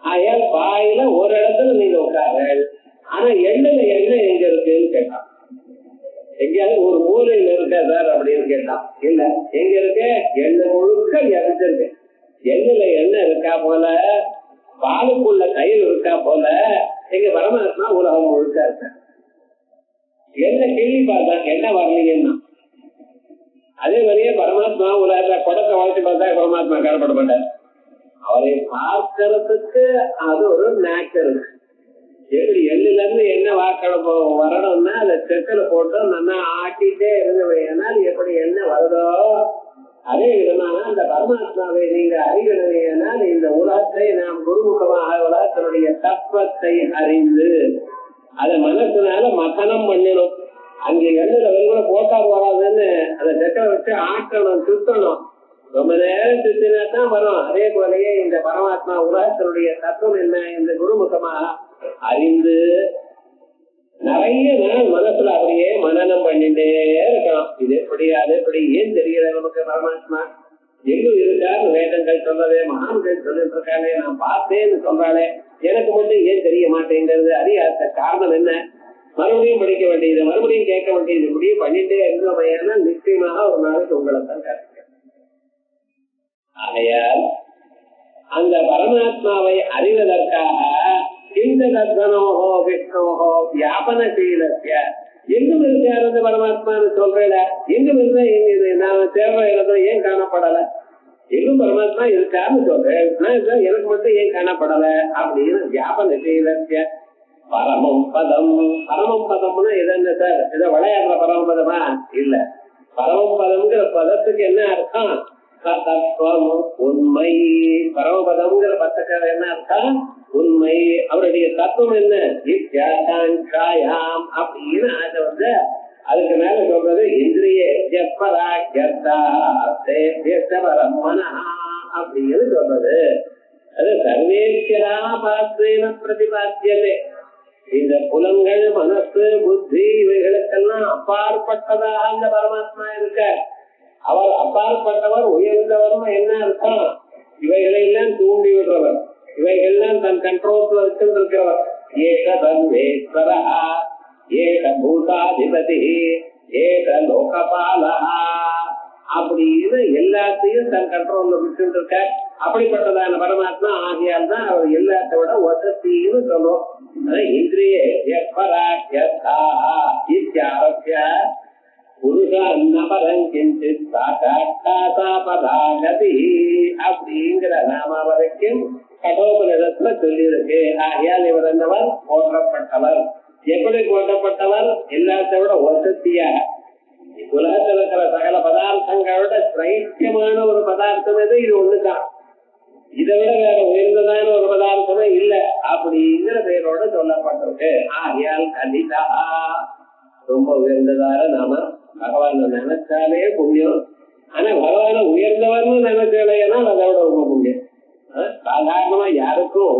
Speaker 2: ஆயால் பாயில ஒரு இடத்துல நீங்க உட்கார, ஆனா எண்ணெய் எண்ணெய் எங்க இருக்குன்னு கேட்டான். எங்கேயாவது ஒரு மூலையில இருக்கா சார் அப்படின்னு கேட்டான். இல்ல, எங்க இருக்கு? எண்ணெய் முழுக்க இறந்துருக்கு. எண்ணெயில எண்ணெய் இருக்கா போல, பாலுக்குள்ள கயிறு இருக்கா போல, எங்க பரமாத்மா உலகம் முழுக்க இருக்க. என்ன கேள்வி பார்த்தா என்ன வரலீங்கன்னா, அதே மாதிரியே பரமாத்மா உலகத்தை கொடத்தை வளர்ச்சி பார்த்தா பரமாத்மா காணப்பட மாட்டார். அவரை பார்க்கறதுக்கு அது ஒரு நேச்சர் இருக்கு. எப்படி எள்ளுல இருந்து என்ன வாக்களம் வரணும்னா அதை செக்கல போட்டு நல்லா ஆட்டிட்டே இருந்தவையானால் எப்படி என்ன வருதோ அதே விதமாக அந்த பரமாத்மாவை நீங்க அறிவினால் இந்த உலகத்தை நாம் குருமுகமாக உலகத்தினுடைய தத்துவத்தை அறிந்து அதை மனசுனால மதனம் பண்ணணும். அங்கே எள்ளுல வெறுமனை போட்டா வராதுன்னு அதை செக்கல வச்சு ஆட்டணும், சுத்தணும். ரொம்ப நேரம் சுத்தினா தான் வரும். அதே போலயே இந்த பரமாத்மா உலகத்தினுடைய தத்துவம் என்ன இந்த குருமுகமாக அறிந்து நிறைய நாள் மனசுல அப்படியே மனனம் பண்ணிட்டே இருக்கலாம். இது எப்படி அது எப்படி ஏன் தெரியல நமக்கு பரமாத்மா எங்க இருக்காரு? வேதங்கள் சொல்லவே மகான்கள் சொல்லிட்டு இருக்காளே, நான் பார்த்தேன்னு சொல்றாளே, எனக்கு மட்டும் ஏன் தெரிய மாட்டேங்கிறது? அறியாத காரணம் என்ன? மறுபடியும் படிக்க வேண்டியது, மறுபடியும் கேட்க வேண்டியது, இப்படியே பண்ணிட்டே இருந்தோமையான நிச்சயமாக ஒரு நாளைக்கு உங்களை தான் காட்டுங்க. ஆகையால் அந்த பரமாத்மாவை அறிவதற்காக இந்த தத்வனோஹோ விஷ்ணோஹோ வியாபனசீலஸ்ய எங்கும் இருக்காரு அந்த பரமாத்மான்னு சொல்றேன். எங்கும் இருந்தா எங்க நான் தேர்ற இடத்துல ஏன் காணப்படல? எங்கும் பரமாத்மா இருக்காருன்னு சொல்றேன், எனக்கு மட்டும் ஏன் காணப்படல அப்படின்னு வியாபனசீலஸ்ய பரமம் பதம். பரமம் பதம்னா இது என்ன சார்? இதை விளையாடுற பரமபதமா? இல்ல, பரமம் பதம்ங்கிற பதத்துக்கு என்ன அர்த்தம்? தத்துவம், உண்மை. பரமபதம்ங்கிற பதத்துக்கு என்ன அர்த்தம்? உண்மை. அவருடைய தத்துவம் என்ன? அப்படின்னு அதை வந்து அதுக்கு மேல சொல்றது இந்திரிய அப்படின்னு சொல்றது. அது சர்வேஸ்வரா பாத்திரேன பிரதிபாத்தியதே. இந்த புலங்கள், மனசு, புத்தி இவைகளுக்கெல்லாம் அப்பாற்பட்டதாக அந்த பரமாத்மா இருக்க. அவர் அப்பாற்பட்டவர், உயர்ந்தவர்னு என்ன அர்த்தம்? இவைகளெல்லாம் தூண்டி விடுறவர், இவைகள்லாம் தன் கண்ட்ரோல் வச்சிருக்கிறவர். ஏக சர்வேஸ்வரா, ஏக பூதாதிபதி, ஏக லோகபாலா அப்படின்னு எல்லாத்தையும் தன் கண்ட்ரோல்ல விட்டு இருக்க. அப்படிப்பட்டதான பரமாத்மா ஆகியால் தான் அவர் எல்லாத்த விட வசத்தின்னு சொல்லுவோம். இந்திரிய அப்படிங்கிற நாம வரைக்கும் கடோபனிடத்துல சொல்லியிருக்கு. ஆகையால் இவர் என்னவர்? போற்றப்பட்டவர். எப்படி போற்றப்பட்டவர்? எல்லாத்த விட வசதியா. உலகத்தில் இருக்கிற சகல பதார்த்தங்களோட சிரேஷ்டமான ஒரு பதார்த்தம் எது? இது ஒண்ணுதான். இதை விட வேற உயர்ந்ததான ஒரு பதார்த்தமே இல்ல அப்படிங்கிற பெயரோட சொல்லப்பட்டிருக்கு. ஆகையால் கதிதா ரொம்ப உயர்ந்ததான நாம பகவான நினைச்சாலே புண்ணியம். ஆனா பகவான உயர்ந்தவர்னு நினைச்சாலேன்னா அதோட ரொம்ப புண்ணியம். சாதாரணமா யாருக்கும்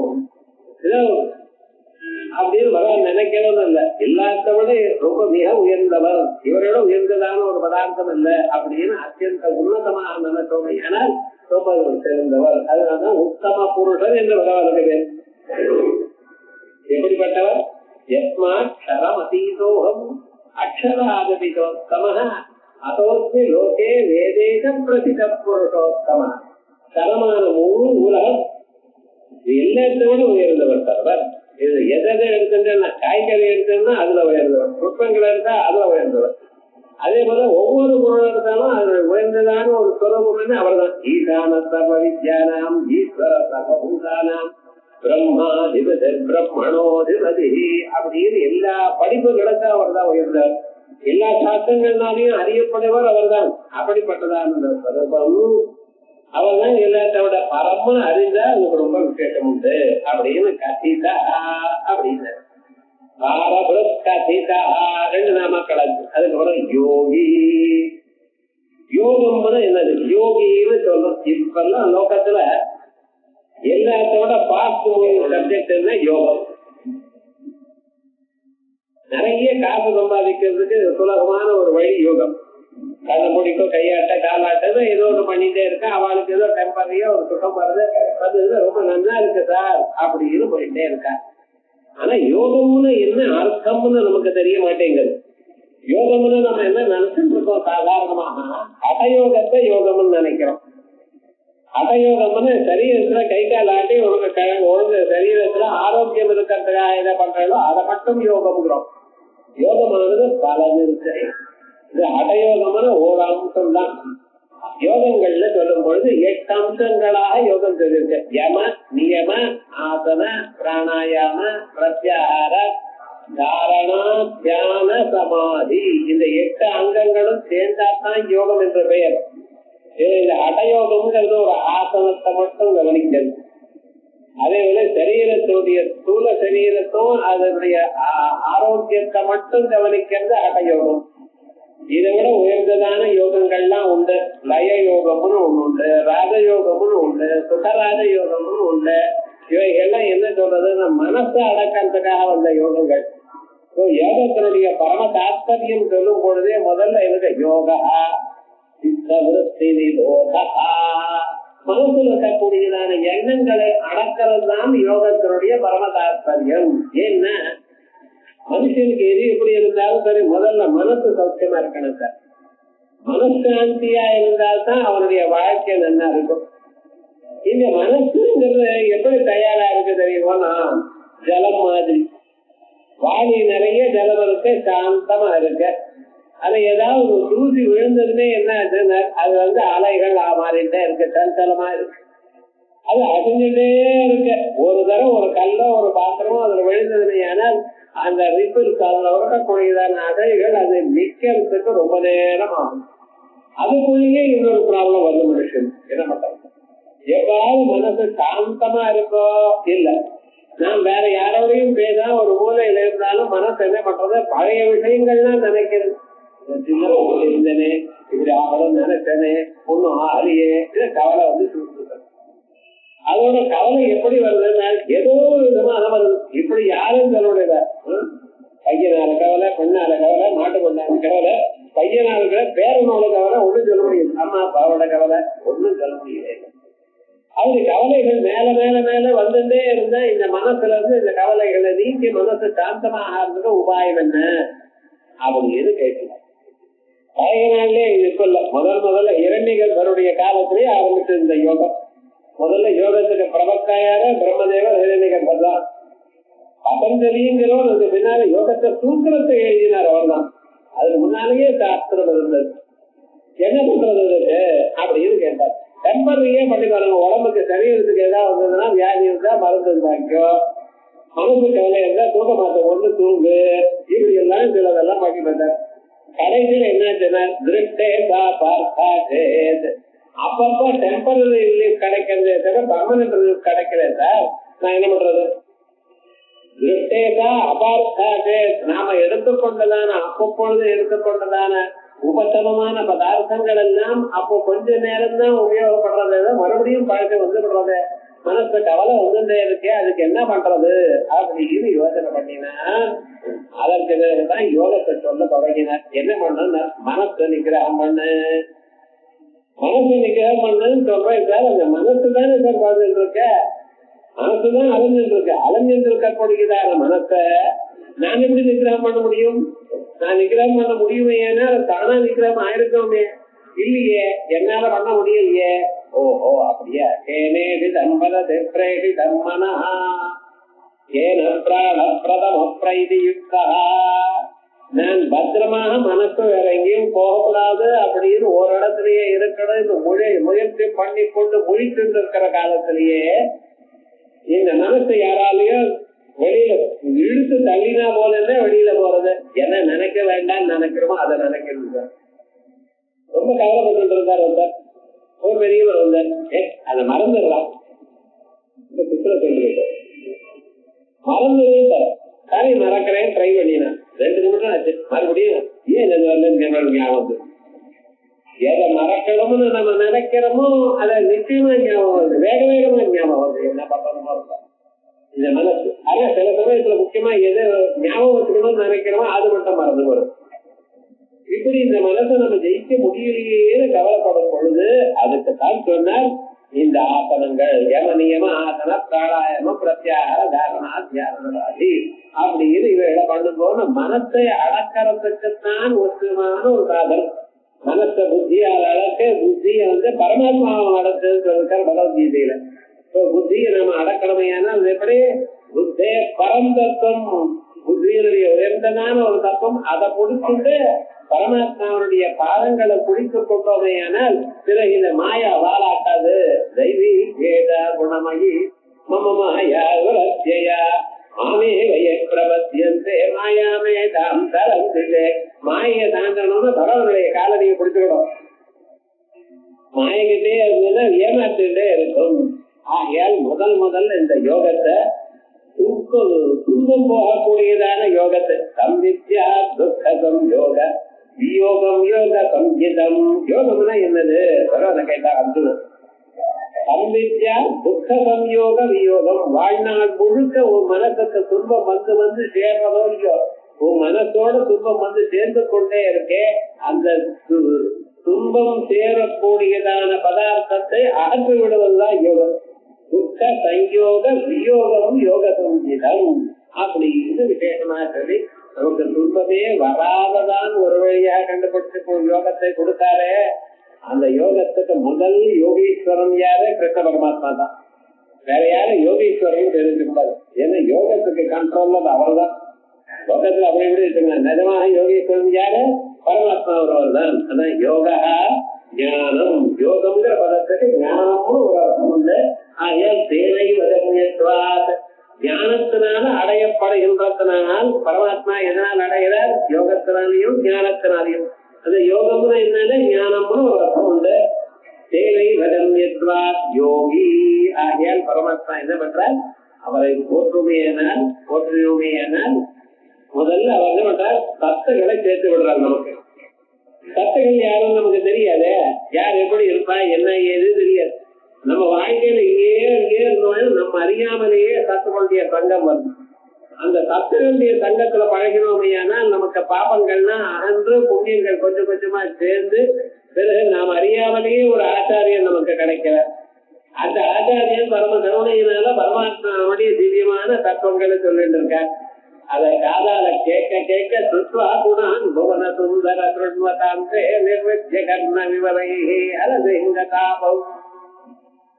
Speaker 2: அப்படின்னு பகவான் நினைக்கிறது இல்ல. எல்லாத்த விட ரொம்ப மிக உயர்ந்தவர், இவரோட உயர்ந்ததான ஒரு பதார்த்தம் இல்ல அப்படின்னு அத்தியந்த உன்னதமாக நினைத்தோம். ஆனால் ரொம்ப சிறந்தவர். அதனால்தான் உத்தம புருஷர் என்று பகவானுக்கு பேர். எப்படிப்பட்டவர்? யஸ்மாட்சரம் அதீதோகம் அக்ஷராதபிதோத்தம அதோஸ்மி லோகே வேதேக பிரசித புருஷோத்தம. தரமான முழு உலகம் எல்லாத்தோட உயர்ந்தவர் தருவர். இது எதை எடுத்துட்டேன்னா, காய்கறி எடுத்தோம்னா அதுல உயர்ந்தவர், புஷ்பங்கள் எடுத்தா அதுல உயர்ந்தவர். அதே போல ஒவ்வொரு பொருள் எடுத்தாலும் அது உயர்ந்ததான ஒரு சுரூபம் அவர் தான். ஈசான சர்வ வித்யானாம் ஈஸ்வர சர்வபூதானாம் பிரம்மாதிபதி பிரம்மணோதிபதி அப்படின்னு எல்லா படிப்புகளுக்கும் அவர் தான் உயர்ந்தார். எல்லா சாஸ்திரங்கள்னாலையும் அறியப்படுவர் அவர் தான். அப்படிப்பட்டதான் இந்த சுரூபம். அவர் தான் எல்லாத்தோட பரம அறிந்தா அதுக்கு ரொம்ப விசேஷம் உண்டு அப்படின்னு கதிதா அப்படின்னு கதிதா ரெண்டு நாமக்கள். அதுக்கப்புறம் யோகி. யோகம்னா என்னது? யோகின்னு சொல்றோம். இப்பெல்லாம் லோகத்துல எல்லாத்தோட பாஸ்ட் மூவிங் சப்ஜெக்ட்னா யோகம். நிறைய காசு சம்பாதிக்கிறதுக்கு சுலபமான ஒரு வழி யோகம். கண்ணை முடிக்கோ, கையாட்ட, காலாட்ட ஏதோ ஒன்று பண்ணிட்டே இருக்கா. அவளுக்கு ஏதோ டெம்பரரியா ஒரு சுகம் வருது, ரொம்ப நல்லா இருக்கு சார் அப்படின்னு போயிட்டே இருக்கா. ஆனா யோகம்னு என்ன அர்த்தம்னு நமக்கு தெரிய மாட்டேங்குது. யோகம்னு நம்ம என்ன நினைச்சுட்டு இருக்கோம்? சாதாரணமாக ஹடயோகத்தை யோகம்னு நினைக்கிறோம். ஹடயோகம்னு சரீரத்துல கை கால் ஆட்டி ஒழுங்கு சரீரத்துல ஆரோக்கியம் இருக்கிறதுக்காக என்ன பண்றோம் அதை மட்டும் யோகம்ங்கிறோம். யோகமானது பலது இருக்கு. இது ஹடயோகம்னு ஒரு அம்சம் தான். யோகங்கள்ல சொல்லும் பொழுது 8 அம்சங்களாக யோகம் சொல்லிருக்கு. யம, நியம, ஆசன, பிராணாயாம, பிரத்யாகார, தாரணா, தியான, சமாதி. இந்த 8 அங்கங்களும் சேர்ந்தாத்தான் யோகம் என்ற பெயர். இந்த ஹடயோகம்ங்கிறது ஒரு ஆசனத்தை மட்டும் கவனிக்கிறது. அதே போல சரீரத்துடைய ஸ்தூல சரீரத்தும் அதனுடைய ஆரோக்கியத்தை மட்டும் கவனிக்கிறது ஹடயோகம். இதை விட உயர்ந்ததான யோகங்கள்லாம் உண்டு. லய யோகம்னு ஒண்ணு உண்டு, ராஜயோகம்னு உண்டு, சுகராஜ யோகம்னு உண்டு. இவைகள்லாம் என்ன சொல்றதுன்னா மனசை அடக்கிறதுக்காக வந்த யோகங்கள். யோகத்தினுடைய பரம தாத்பரியம் சொல்லும் பொழுதே முதல்ல எனக்கு யோகா சித்தவருத்தி நிரோதா, மனசுல இருக்கக்கூடியதான எண்ணங்களை அடக்கிறது தான் யோகத்தினுடைய பரம தாத்பரியம். ஏன்னா மனுஷனுக்கு எது எப்படி இருந்தாலும் சரி, முதல்ல மனசு சௌக்கியமா இருக்கணும் சார். மனசாந்தியா இருந்தால்தான் அவனுடைய வாழ்க்கை நல்லா இருக்கும். இந்த மனசுங்கிறது எப்படி தயாரா இருக்கு தெரியுமா? ஜலம் மாதிரி. வாளி நிறைய ஜலம் இருக்கு, சாந்தமா இருக்கு. அது ஏதாவது ஒரு தூசி விழுந்ததுமே என்ன ஆச்சுன்னா அது அலைகள் மாறிட்டே இருக்கு, சஞ்சலமா இருக்கு. அது அசைஞ்சுட்டே இருக்கு. ஒரு தடவை ஒரு கல்லோ ஒரு பாத்திரமோ அதுல விழுந்ததுமே ஆனால் அந்த ரிப்பிள்ஸ் அதுல வரக்கூடியதான அலைகள் அது நிக்கிறதுக்கு ரொம்ப நேரம் ஆகும். அதுக்குள்ளேயே இன்னொரு ப்ராப்ளம் வந்து மனுஷன் என்ன பண்றது? எவ்வாறு மனசு சாந்தமா இருக்கோ இல்ல, நான் வேற யாரோடையும் பேச ஒரு மூலையில இருந்தாலும் மனசு என்ன பண்றது? பழைய விஷயங்கள்லாம் நினைக்கிறது. இருந்தனே இப்படி ஆகணும் நினைச்சனே, ஒன்னும் ஆறியே, கவலை சுருட்டு. அதோட கவலை எப்படி வருதுன்னா ஏதோ விதமாக வருது. இப்படி யாரும் சொல்லுடைய பையனால கவலை, பெண்ணால கவலை, நாட்டு பொண்ணால கவலை, பையனால கவலை, பேரனோட கவலை ஒண்ணும் சொல்ல முடியும். அம்மா அப்பாவோட கவலை ஒண்ணும் சொல்ல முடியாது. அவரு கவலைகள் மேல மேல மேல வந்துட்டே இருந்தா இந்த மனசுல இருந்து இந்த கவலைகளை நீக்கி மனசு சாந்தமாக இருந்தது உபாயம் என்ன அப்படின்னு கேட்கலாம். பழைய நாள்லயே இது சொல்ல முதல்ல இரண்யகர்பருடைய காலத்திலேயே ஆரம்பிச்சு இந்த யோகம். முதல்ல யோகத்துக்கு பிரபத்தாயார பிரம்மதேவர் இரண்யகர்பர் தான். பதஞ்சலிங்கிறவர் அதுக்கு பின்னால யோகத்தை சூத்திரத்தை எழுதினார். அவர் தான். அதுக்கு முன்னாலேயே சாஸ்திரம் இருந்தது. என்ன பண்றது அப்படின்னு கேட்டார். டெம்பரரியே பண்ணி பாருங்க. உடம்புக்கு சரீரத்துக்கு ஏதாவது வந்ததுன்னா வியாதி இருந்தா மருந்து இருந்தாக்கோ, மனசு கவலை இருந்தா தூக்க மாத்த கொண்டு தூங்கு, இப்படி எல்லாம் சிலதெல்லாம் பண்ணி பார்த்தார். கடைசியில் என்ன சொன்னார்? திருஷ்டேதா பார்த்தா அப்பப்ப டெம்பரரி ரிலீஃப் கிடைக்கிறதே தவிர பர்மனன்ட் ரிலீஃப் கிடைக்கிறே சார். நான் என்ன பண்றது? திருஷ்டேதா அபார்த்தாதே, நாம எடுத்துக்கொண்டதான அப்பப்பொழுது எடுத்துக்கொண்டதான உபசமமான பதார்த்தங்கள் எல்லாம் அப்போ கொஞ்ச நேரம் தான் உபயோகப்படுறத மறுபடியும் பழக்கம் வந்துடுறது. மனசு கவலை வந்துட்டே இருக்கே, அதுக்கு என்ன பண்றது அப்படின்னு யோசனை பண்ணினா அதற்கு பிறகுதான் யோகத்தை சொல்ல தொடங்கினார். என்ன பண்ண? மனசு நிகிரகம் பண்ணு, மனசு நிகிரகம் பண்ணுன்னு சொல்றேன் சார். அந்த மனசு தானே சார் பார்த்துட்டு இருக்க, மனசுதான் அலைஞ்சிட்டு இருக்க. அலைஞ்சிட்டு இருக்கக்கூடியதான மனசை நான் எப்படி நிகிரகம் பண்ண முடியும்? நான் நிகிரகம் பண்ண முடியுமே, ஏன்னா தானா நிகிரகம் ஆயிருக்கோமே. இல்லையே, என்னால பண்ண முடியலையே. ஓஹோ அப்படியா? கேனேதி தம்பத தெப்ரேதி தம்மனா கேன பிராண பிரதம பிரைதி யுக்தா. நான் பத்திரமாக மனசு வேற எங்கேயும் போகக்கூடாது அப்படின்னு ஒரு இடத்துலயே இருக்கணும். இந்த முயற்சி பண்ணி கொண்டு முழித்து இருக்கிற காலத்திலேயே இந்த மனசு யாராலையும் வெளியில இழுத்து தள்ளினா போலதான் வெளியில போறது. என்ன நினைக்க வேண்டாம்னு நினைக்கிறோமோ அதை நினைக்கிறது. ரொம்ப கவலைப்பட்டு இருந்தார் வந்தார். ஒரு பெரியவர் வந்தார். அதை மறந்துடலாம், சுற்றுல சொல்லிட்டு மறந்துடுவார். சரி மறக்கிறேன், ட்ரை பண்ணினா 2 நிமிஷம் ஆச்சு. மறுபடியும் ஏன் இது வந்து ஞாபகம் எதை மறக்கணும்னு நம்ம நினைக்கிறோமோ அதை நிச்சயமா ஞாபகம் வருது, வேக வேகமா ஞாபகம் வருது. என்ன பண்றோமோ இந்த மனசு. ஆனா சில சமயத்துல முக்கியமா எதை ஞாபகம் வச்சுக்கணும்னு நினைக்கிறோமோ அது மட்டும் மறந்து வரும். இப்படி இந்த மனசை நம்ம ஜெயிக்க முடியலையே கவலைப்படும் பொழுது அதுக்கு தான் சொன்னால் இந்த ஆசனங்கள் யம நியம ஆசன பிராணாயாம பிரத்யாகார தாரணா தியானி அப்படின்னு இவைகளை பண்ணும்போது மனசை அடக்கிறதுக்குத்தான் ஒற்றுமான ஒரு சாதனம். மனச புத்தியால் அடக்க புத்தியை பரமாத்மாவை அடக்குன்னு சொல்லிருக்காரு பகவத்கீதையில. புத்தியை நம்ம அடக்கணுமையானா அது எப்படி? புத்தே பரந்தத்துவம், புத்தியினுடைய உயர்ந்ததான ஒரு தத்துவம். அதை பிடிச்சிட்டு பரமாத்மாவுடைய பாதங்களை பிடித்து கொண்டோமையானால் பிறகு இந்த மாயா வாழாக்காது. தெய்வீ வேத குணமயி மம மாயா விரத்யா மாமே வய பிரபத்தியந்தே மாயாமே தாம் தரந்திலே. மாயை தாண்டணும்னு பகவனுடைய காலடியை பிடிச்சுக்கிடும். மாயகிட்டே இருந்ததுன்னா ஏமாற்றிட்டே இருக்கும். ஆகையால் முதல்ல இந்த யோகத்தை துன்பம் போகக்கூடியதான யோகத்தை சம்வித்யா துக்கம் யோக வியோகம் யோக சம்ஹிதம். யோகம்னா என்னது? பகவான கேட்டா அர்ஜுனன். சம்வித்யா துக்க சம்யோக வியோகம். வாழ்நாள் முழுக்க உன் மனசுக்கு துன்பம் வந்து சேர்றதோ இல்லையோ, உன் மனசோட துன்பம் சேர்ந்து கொண்டே இருக்கே, அந்த துன்பம் சேரக்கூடியதான பதார்த்தத்தை அகற்றி விடுவதுதான் யோகம். துக்க சயோக வியோகம் யோக சம்ஹிதம் அப்படின்னு விசேஷமா சொல்லி நமக்கு துன்பமே வராததான் ஒரு வழியாக கண்டுபிடிச்சு யோகத்தை கொடுத்தாரே. அந்த யோகத்துக்கு முதல் யோகீஸ்வரன் யாரு? கிருஷ்ண பரமாத்மா தான். வேற யாரும் யோகீஸ்வரன் தெரிஞ்சுக்கூடாது. ஏன்னா யோகத்துக்கு கண்ட்ரோல் அவர் தான். லோகத்துல அப்படி எப்படி இருக்குங்க? நிஜமாக யோகீஸ்வரன் யாரு? பரமாத்மா ஒருவர் தான். அதான் யோகா ஞானம். யோகம்ங்கிற பதத்துக்கு ஞானம்னு ஒரு அர்த்தம் உண்டு. ஆகையால் சேனை வதமுயத்வாத் ஞானத்தினால அடையப்படுகின்றதனால் பரமாத்மா எதனால் அடைகிறார்? யோகத்தினாலையும் ஞானத்தினாலையும். அது யோகம்னு என்னன்னா ஞானம்னு ஒரு அர்த்தம் உண்டு. சேனை வதமுயத்வாத் யோகி. ஆகையால் பரமாத்மா என்ன பண்றார்? அவரை போற்றுமையானால் முதல்ல அவர் என்ன பண்றார்? சத்துக்களை சேர்த்து விடுறார். நமக்கு சத்துக்கள் யாரும் நமக்கு தெரியாது. யார் எப்படி இருப்பா என்ன ஏது தெரியாது. நம்ம வாழ்க்கையில இங்கே இருந்தோம், நம்ம அறியாமலேயே சத்துக்களுடைய சங்கம் வருது. அந்த சத்துக்களுடைய சங்கத்துல பழகினோமையானால் நமக்கு பாபங்கள்னா அகன்று புண்ணியங்கள் கொஞ்சம் கொஞ்சமா சேர்ந்து பிறகு நாம் அறியாமலேயே ஒரு ஆச்சாரியன் நமக்கு கிடைக்கிற. அந்த ஆச்சாரியன் பரம கருணையினால பரமாத்மாவுடைய திவ்யமான தத்துவங்களை சொல்லிட்டு இருக்கார். அதை காதால கேட்க சுத்வா குணான் புவன சுந்தர திருண்வதாந்தே நிர்வித்ய கர்ண விவரையே அல்லது இங்க தாபம்.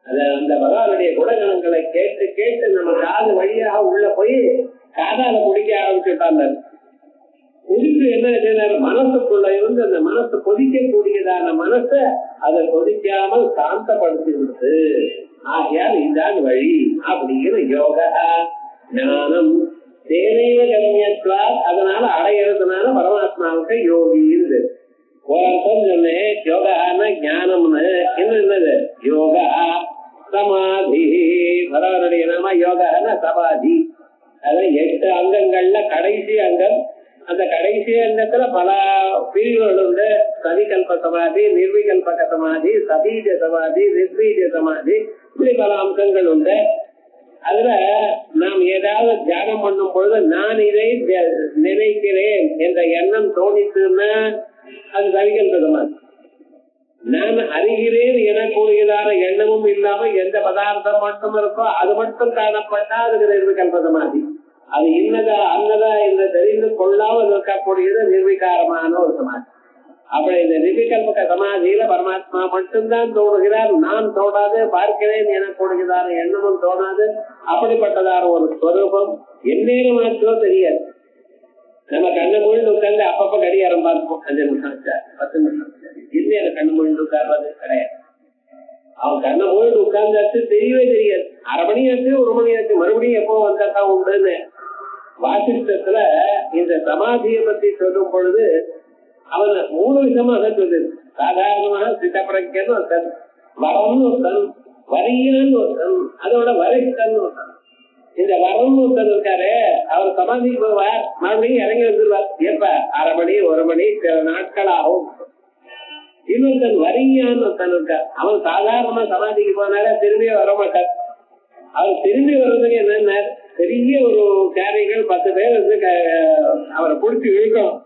Speaker 2: அந்த பகவானுடைய குணகணங்களை கேட்டு நம்ம காது வழியாக உள்ள போய் காதால குடிக்க ஆரம்பிச்சுட்டாங்க. குடிச்சு என்ன மனசுக்குள்ள இருந்து அந்த மனசு கொதிக்கக்கூடியதான மனசை அதை கொதிக்காமல் சாந்தப்படுத்தி விடுது. ஆகையால் இதுதான் வழி அப்படின்னு யோக ஞானம் தேனைவ கம்யத்வா. அதனால அடையிறதுனால பரமாத்மாவுக்கு யோகி இருந்து ஒரு அர்த்தம் சொன்னேன். யோகான ஞானம்னு இன்னும் என்னது? யோகா சமாதி. பகவானுடைய நாம யோகான சமாதி. அதான் 8 அங்கங்கள்ல கடைசி அங்கம். அந்த கடைசி அங்கத்துல பல பிரிவுகள் உண்டு. சவிகல்ப சமாதி, நிர்விகல்பக சமாதி, சபீஜ சமாதி, நிர்பீஜ சமாதி, இப்படி பல அம்சங்கள் உண்டு. அதுல நாம் ஏதாவது தியானம் பண்ணும் பொழுது நான் இதை நினைக்கிறேன் என்ற எண்ணம் தோணிச்சுன்னா அது சவிகல்ப சமாதி. நான் அறிகிறேன் எனக்கூடியதான எண்ணமும் இல்லாம எந்த பதார்த்தம் மட்டும் இருக்கோ அது மட்டும் காணப்பட்டா அதுக்கு நிர்விகல்ப சமாதி. அது இன்னதா அன்னதா என்று தெரிந்து கொள்ளாமல் இருக்கக்கூடியது நிர்விகாரமான ஒரு சமாதி. அப்படி இந்த நிர்விகல்பக சமாதியில பரமாத்மா மட்டும்தான் தோணுகிறார். நான் தோணாது, பார்க்கிறேன் எனக்கூடியதான எண்ணமும் தோணாது. அப்படிப்பட்டதான ஒரு ஸ்வரூபம் எந்நேரம் மாற்றோ தெரியாது. நம்ம கண்ணு மொழிந்து உட்கார்ந்து அப்பப்ப கடிகாரம் பார்ப்போம். 5 நிமிஷம் 10 நிமிஷம் இல்லையா கண்ணு மொழிந்து உட்கார்றது கிடையாது. அவன் கண்ணை மொழிந்து உட்கார்ந்தாச்சு தெரியவே தெரியாது. 1/2 மணி ஆச்சு 1 மணி ஆச்சு மறுபடியும் எப்போ வந்தாதான் உண்டுன்னு. வாசிஷ்டத்துல இந்த சமாதியை பத்தி சொல்லும் பொழுது அவன் 3 விதமாக சொல்லுது. சாதாரணமாக சித்தப்பிரஜன்னு ஒரு தன், வரம்னு ஒரு தன், வரியன்னு ஒரு தன், அதோட வரிஷ்டன்னு ஒரு தன். இந்த வரம்னு ஒருத்தர் இருக்காரு, அவர் சமாதிக்கு போவார், மறுபடியும் இறங்கி வந்துருவார். எப்ப 1/2 மணி 1 மணி சில நாட்கள் ஆகும். இன்னொருத்தன் வரியான்னு ஒருத்தன் இருக்கார். அவன் சாதாரணமா சமாதிக்கு போனால திரும்பியே வரமாட்டார். அவர் திரும்பி வர்றதுக்கு என்னென்ன பெரிய ஒரு கேரிகள் 10 பேர் வந்து அவரை பிடிச்சி இழுக்கணும்,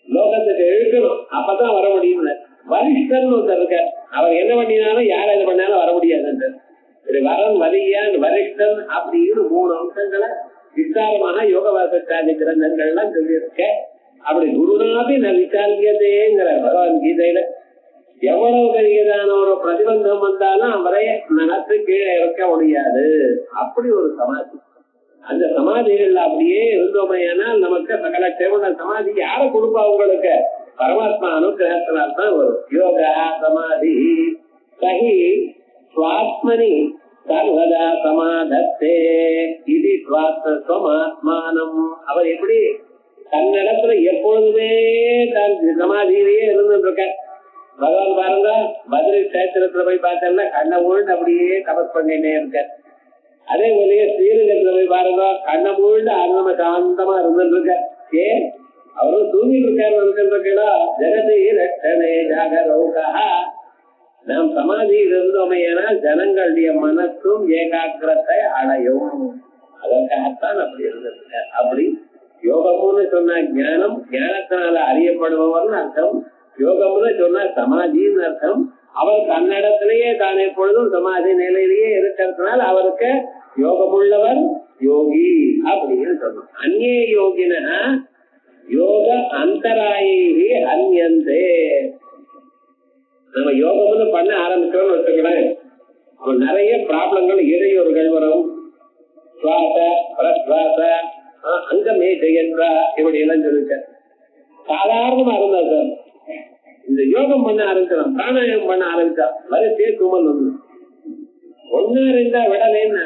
Speaker 2: லோகத்துக்கு இழுக்கணும், அப்பதான் வர முடியும். வரிஷ்டன் ஒருத்தர் இருக்கார். அவர் என்ன பண்ணினாலும் யார் எது பண்ணாலும் வர முடியாது. வரன் வரியான் வரிஷ்டன் அப்படின்னு 3 அம்சங்களை விசாரமாக யோக வாசிஷ்டாதி கிரந்தங்கள்லாம் சொல்லியிருக்க. அப்படி குருநாபி நவிசாரியதேங்கிற பகவத்கீதையில எவ்வளவு பெரியதான ஒரு பிரதிபந்தம் வந்தாலும் அவரை நடத்து கீழே இறக்க முடியாது. அப்படி ஒரு சமாதி. அந்த சமாதிகள்ல அப்படியே இருந்தோமையானால் நமக்கு சகல சேவன சமாதி யார கொடுப்பா உங்களுக்கு? பரமாத்மா அனுகிரகத்தினால் தான் வரும். யோகா சமாதி சகி ஸ்வாத்மனி சர்வதா சமாதத்தே இது ஸ்வமாத்மானம். அவர் எப்படி தன்னிடத்துல எப்பொழுதுமே தான் சமாதியிலேயே இருந்துட்டு இருக்க. பகவான் பாருங்க, பத்ரி கஷேத்திரத்துல போய் பார்த்தோம்னா கண்ணை மூழ்ந்து அப்படியே தபஸ் பண்ணிட்டே இருக்க. அதே போலயே ஸ்ரீரங்கத்துல போய் பாருங்க, கண்ணை மூழ்ந்து ஆனந்தமா சாந்தமா இருந்துட்டு இருக்க. ஏன் அவரும் தூங்கிட்டு இருக்காருன்னா ஜெகதி ரட்சணே ஜாகரௌகா. நாம் சமாதியில் இருந்தோமையானால் ஜனங்களுடைய மனசும் ஏகாக்கிரத்தை அடையும். அதற்காகத்தான் அப்படி இருந்திருக்க. அப்படி யோகம்னு சொன்னா ஞானம், ஞானத்தினால அறியப்படுபவர்னு அர்த்தம். யோகம்னு சொன்னா சமாதின்னு அர்த்தம். அவர் தன்னிடத்திலேயே தான் எப்பொழுதும் சமாதி நிலையிலேயே இருக்கிறதுனால அவருக்கு யோகமுள்ளவர் யோகி அப்படின்னு சொன்னோம். அந்நிய யோகினா யோக அந்தராயி அந்யந்தே. நம்ம யோகம்னு பண்ண ஆரம்பிச்சோம்னு வச்சுக்கிறேன், நிறைய ப்ராப்ளங்கள் இடையூறுகள் வரும். சுவாச பிரஸ்வாச அங்கமே ஜெயன்றா இப்படி எல்லாம் சொல்லிருக்க. சாதாரணமா இருந்தா சார் இந்த யோகம் பண்ண ஆரம்பிச்சிடும், பிராணாயாமம் பண்ண ஆரம்பிச்சா வரிசையே தும்மல் வந்து ஒன்னா இருந்தா விடலேன்னா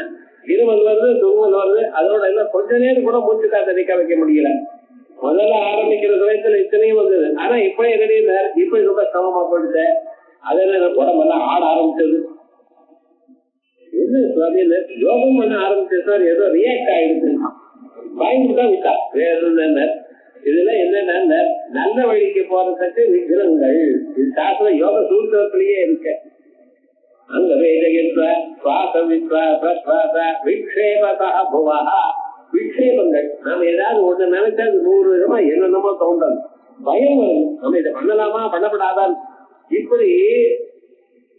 Speaker 2: இருமல் வருது, தும்மல் வருது. அதோட எல்லாம் கொஞ்ச நேரம் கூட மூச்சு காத்த நிக்க வைக்க முடியல. முதல்ல ஆரம்பிக்கிற சமயத்துல இத்தனையும் வந்தது. ஆனா இப்ப என்னடி இப்ப ரொம்ப சமமா போயிடுச்சு. அதனால உடம்பெல்லாம் ஆட ஆரம்பிச்சது. என்ன சுவாமி யோகம் பண்ண ஆரம்பிச்ச சார் ஏதோ ரியாக்ட் ஆயிடுச்சு, பயந்துதான் விட்டா. வேற இதுல என்னன்னா நல்ல வழிக்கு போறதுக்கு விக்கிரங்கள் சாஸ்திர யோக சூத்திரத்திலேயே இருக்க. அங்க விக்ஷேபங்கள் நாம ஏதாவது ஒண்ணு நினைச்சா 100 விதமா என்னென்னமோ தோன்றது, பயம் வரும். நம்ம இதை பண்ணலாமா பண்ணப்படாதான். இப்படி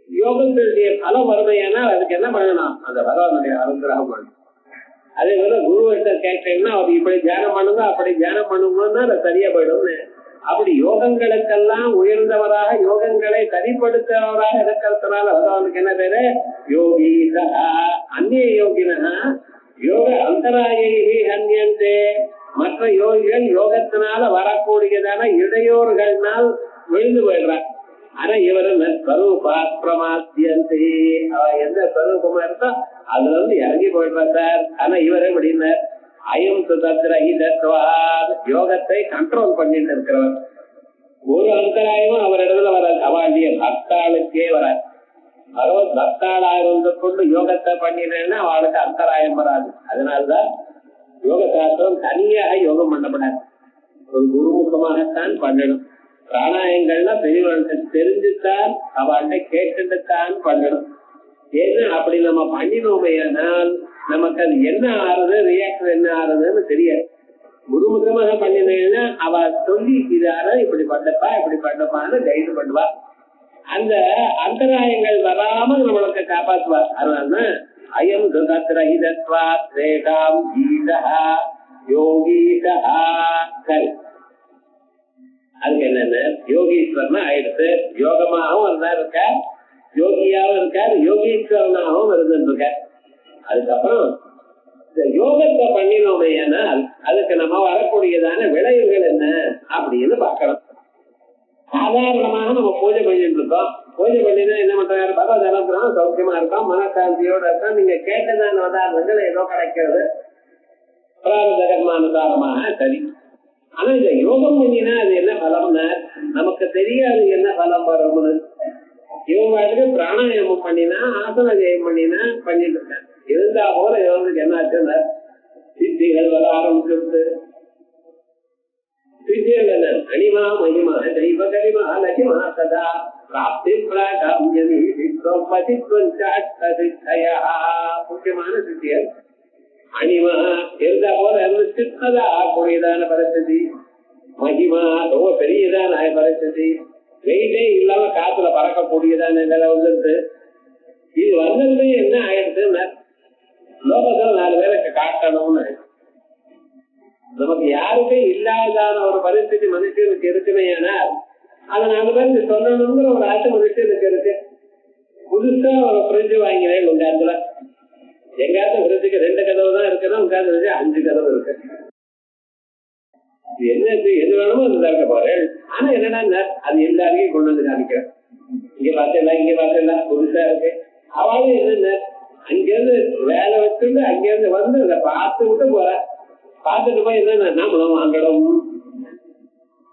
Speaker 2: யோகங்களுடைய பலம் வறுமையானால் அதுக்கு என்ன பண்ணணும்? அந்த பகவானுடைய அனுகிரகம் பண்ணணும். அதே போல குருவர்கிட்ட கேட்டீங்கன்னா அவர் இப்படி தியானம் பண்ணுங்க அப்படி தியானம் பண்ணுங்கன்னா அது சரியா போயிடும். அப்படி யோகங்களுக்கெல்லாம் உயர்ந்தவராக யோகங்களை சரிப்படுத்தவராக இருக்கிறதுனால அவருக்கு என்ன பேரு? யோகீதா. அந்நிய யோகினா யோக அந்தராயி அந்நியந்தே. மற்ற யோகிகள் யோகத்தினால வரக்கூடியதான இடையோர்கள்னால் விழுந்து போயிடுறார். ஆனா இவர் ஸ்வரூபாத்மாத்தியந்தி, எந்த ஸ்வரூபமா இருக்கோ அதுல இருந்து இறங்கி போயிடுறா சார். ஆனா இவரே அப்படின்னா அயம் சுதத்ரஹிதத்வாத், யோகத்தை கண்ட்ரோல் பண்ணிட்டு இருக்கிறவர். ஒரு அந்தராயமும் அவர் இடத்துல வராது. அவளுடைய பக்தாளுக்கே வராது. பகவத் பக்தாளா இருந்து கொண்டு யோகத்தை பண்ணினேன்னா அவளுக்கு அந்தராயம் வராது. அதனால்தான் யோக சாஸ்திரம் தனியாக யோகம் பண்ணப்படாது, ஒரு குருமுகமாகத்தான் பண்ணணும். பிராணாயங்கள்லாம் பெரியவர்களுக்கு தெரிஞ்சுத்தான் அவள்கிட்ட கேட்டுத்தான் பண்ணணும். ஏன்னா அப்படி நம்ம பண்ணினோமையானால் நமக்கு அது என்ன ஆறுது, ரியாக்ஷன் என்ன ஆறுதுன்னு தெரியாது. குருமுகமாக பண்ணினேன்னா அவ சொல்லி இதார இப்படி பண்ணப்பா இப்படி பண்ணப்பான்னு கைடு பண்ணுவா. அந்த அந்தராயங்கள் வராமல் நம்மளுக்கு காப்பாற்றுவார். அதனால அயம் சுதத்ரஹிதத்வா ஸ்ரேஷாம் ஈஷா யோகீஷா. சரி, அதுக்கு என்னென்ன யோகீஸ்வரனா ஆயிடுச்சு. யோகமாகவும் இருந்தா இருக்கார், யோகியாவும் இருக்கார், யோகீஸ்வரனாகவும் இருந்துருக்கார். அதுக்கப்புறம் இந்த யோகத்தை பண்ணினோமையானால் அதுக்கு நம்ம வரக்கூடியதான விளைவுகள் என்ன அப்படின்னு பார்க்கணும். சாதாரணமாக நம்ம பூஜை பண்ணிட்டு இருக்கோம். பூஜை பண்ணினா என்ன பண்றாரு? பகவத் அனுகிரகம் சௌக்கியமா இருக்கோம், மனசாந்தியோட இருக்கோம். நீங்க கேட்டதான உதாரணங்கள் ஏதோ கிடைக்கிறது பிராரப்த கர்மானுசாரமாக. சரி, ஆனா இந்த யோகம் பண்ணினா அது என்ன பலம்னா நமக்கு தெரியாது என்ன பலம் வரும்னு. இவங்களுக்கு பிராணாயாமம் பண்ணினா ஆசன ஜெயம் பண்ணினா பண்ணிட்டு இருக்காங்க. இருந்தா போல இவங்களுக்கு என்ன ஆச்சுன்னா சித்திகள் வர ஆரம்பிச்சிருக்கு. சித்திகள் அனிமா மகிமா தெய்வ கரிமா லகிமா சதா பிராப்தி பிராகாமியமி முக்கியமான சித்திகள் அனிமா இருந்தா போல சின்னதா கூடியதான பரிஸ்திதி, மகிமா ரொம்ப பெரியதான பரிஸ்திதி, வெயிட்டே இல்லாம காத்துல பறக்கக்கூடியதான நிலை உள்ளது. இது வந்ததுமே என்ன ஆயிடுச்சுன்னா லோகத்துல 4 பேருக்கு காட்டணும்னு நமக்கு யாருமே இல்லாதான ஒரு பரிஸ்திதி மனுஷனுக்கு இருக்குமே. ஆனால் அதை 4 பேருக்கு சொல்லணுங்கிற ஒரு ஆசை மனுஷனுக்கு இருக்கு. புதுசா ஒரு ஃப்ரிட்ஜ் வாங்கினேன் உங்க இடத்துல, எங்காவது ஃப்ரிட்ஜுக்கு 2 கதவு தான் இருக்குன்னா உட்கார்ந்து 5 கதவு இருக்கு. என்ன எது வேணுமோ அது திறக்க போறேன். ஆனா என்னன்னா அது எல்லாரையும் கொண்டு வந்து காமிக்கிறேன். இங்க பார்த்தேன் இங்க பார்த்தேன் புதுசா இருக்கு. அவளும் என்னென்ன அங்கிருந்து வேலை வச்சுட்டு அங்கிருந்து வந்து அதை பார்த்து விட்டு போற, பார்த்துட்டு போய் என்ன நம்மளும் வாங்கணும்.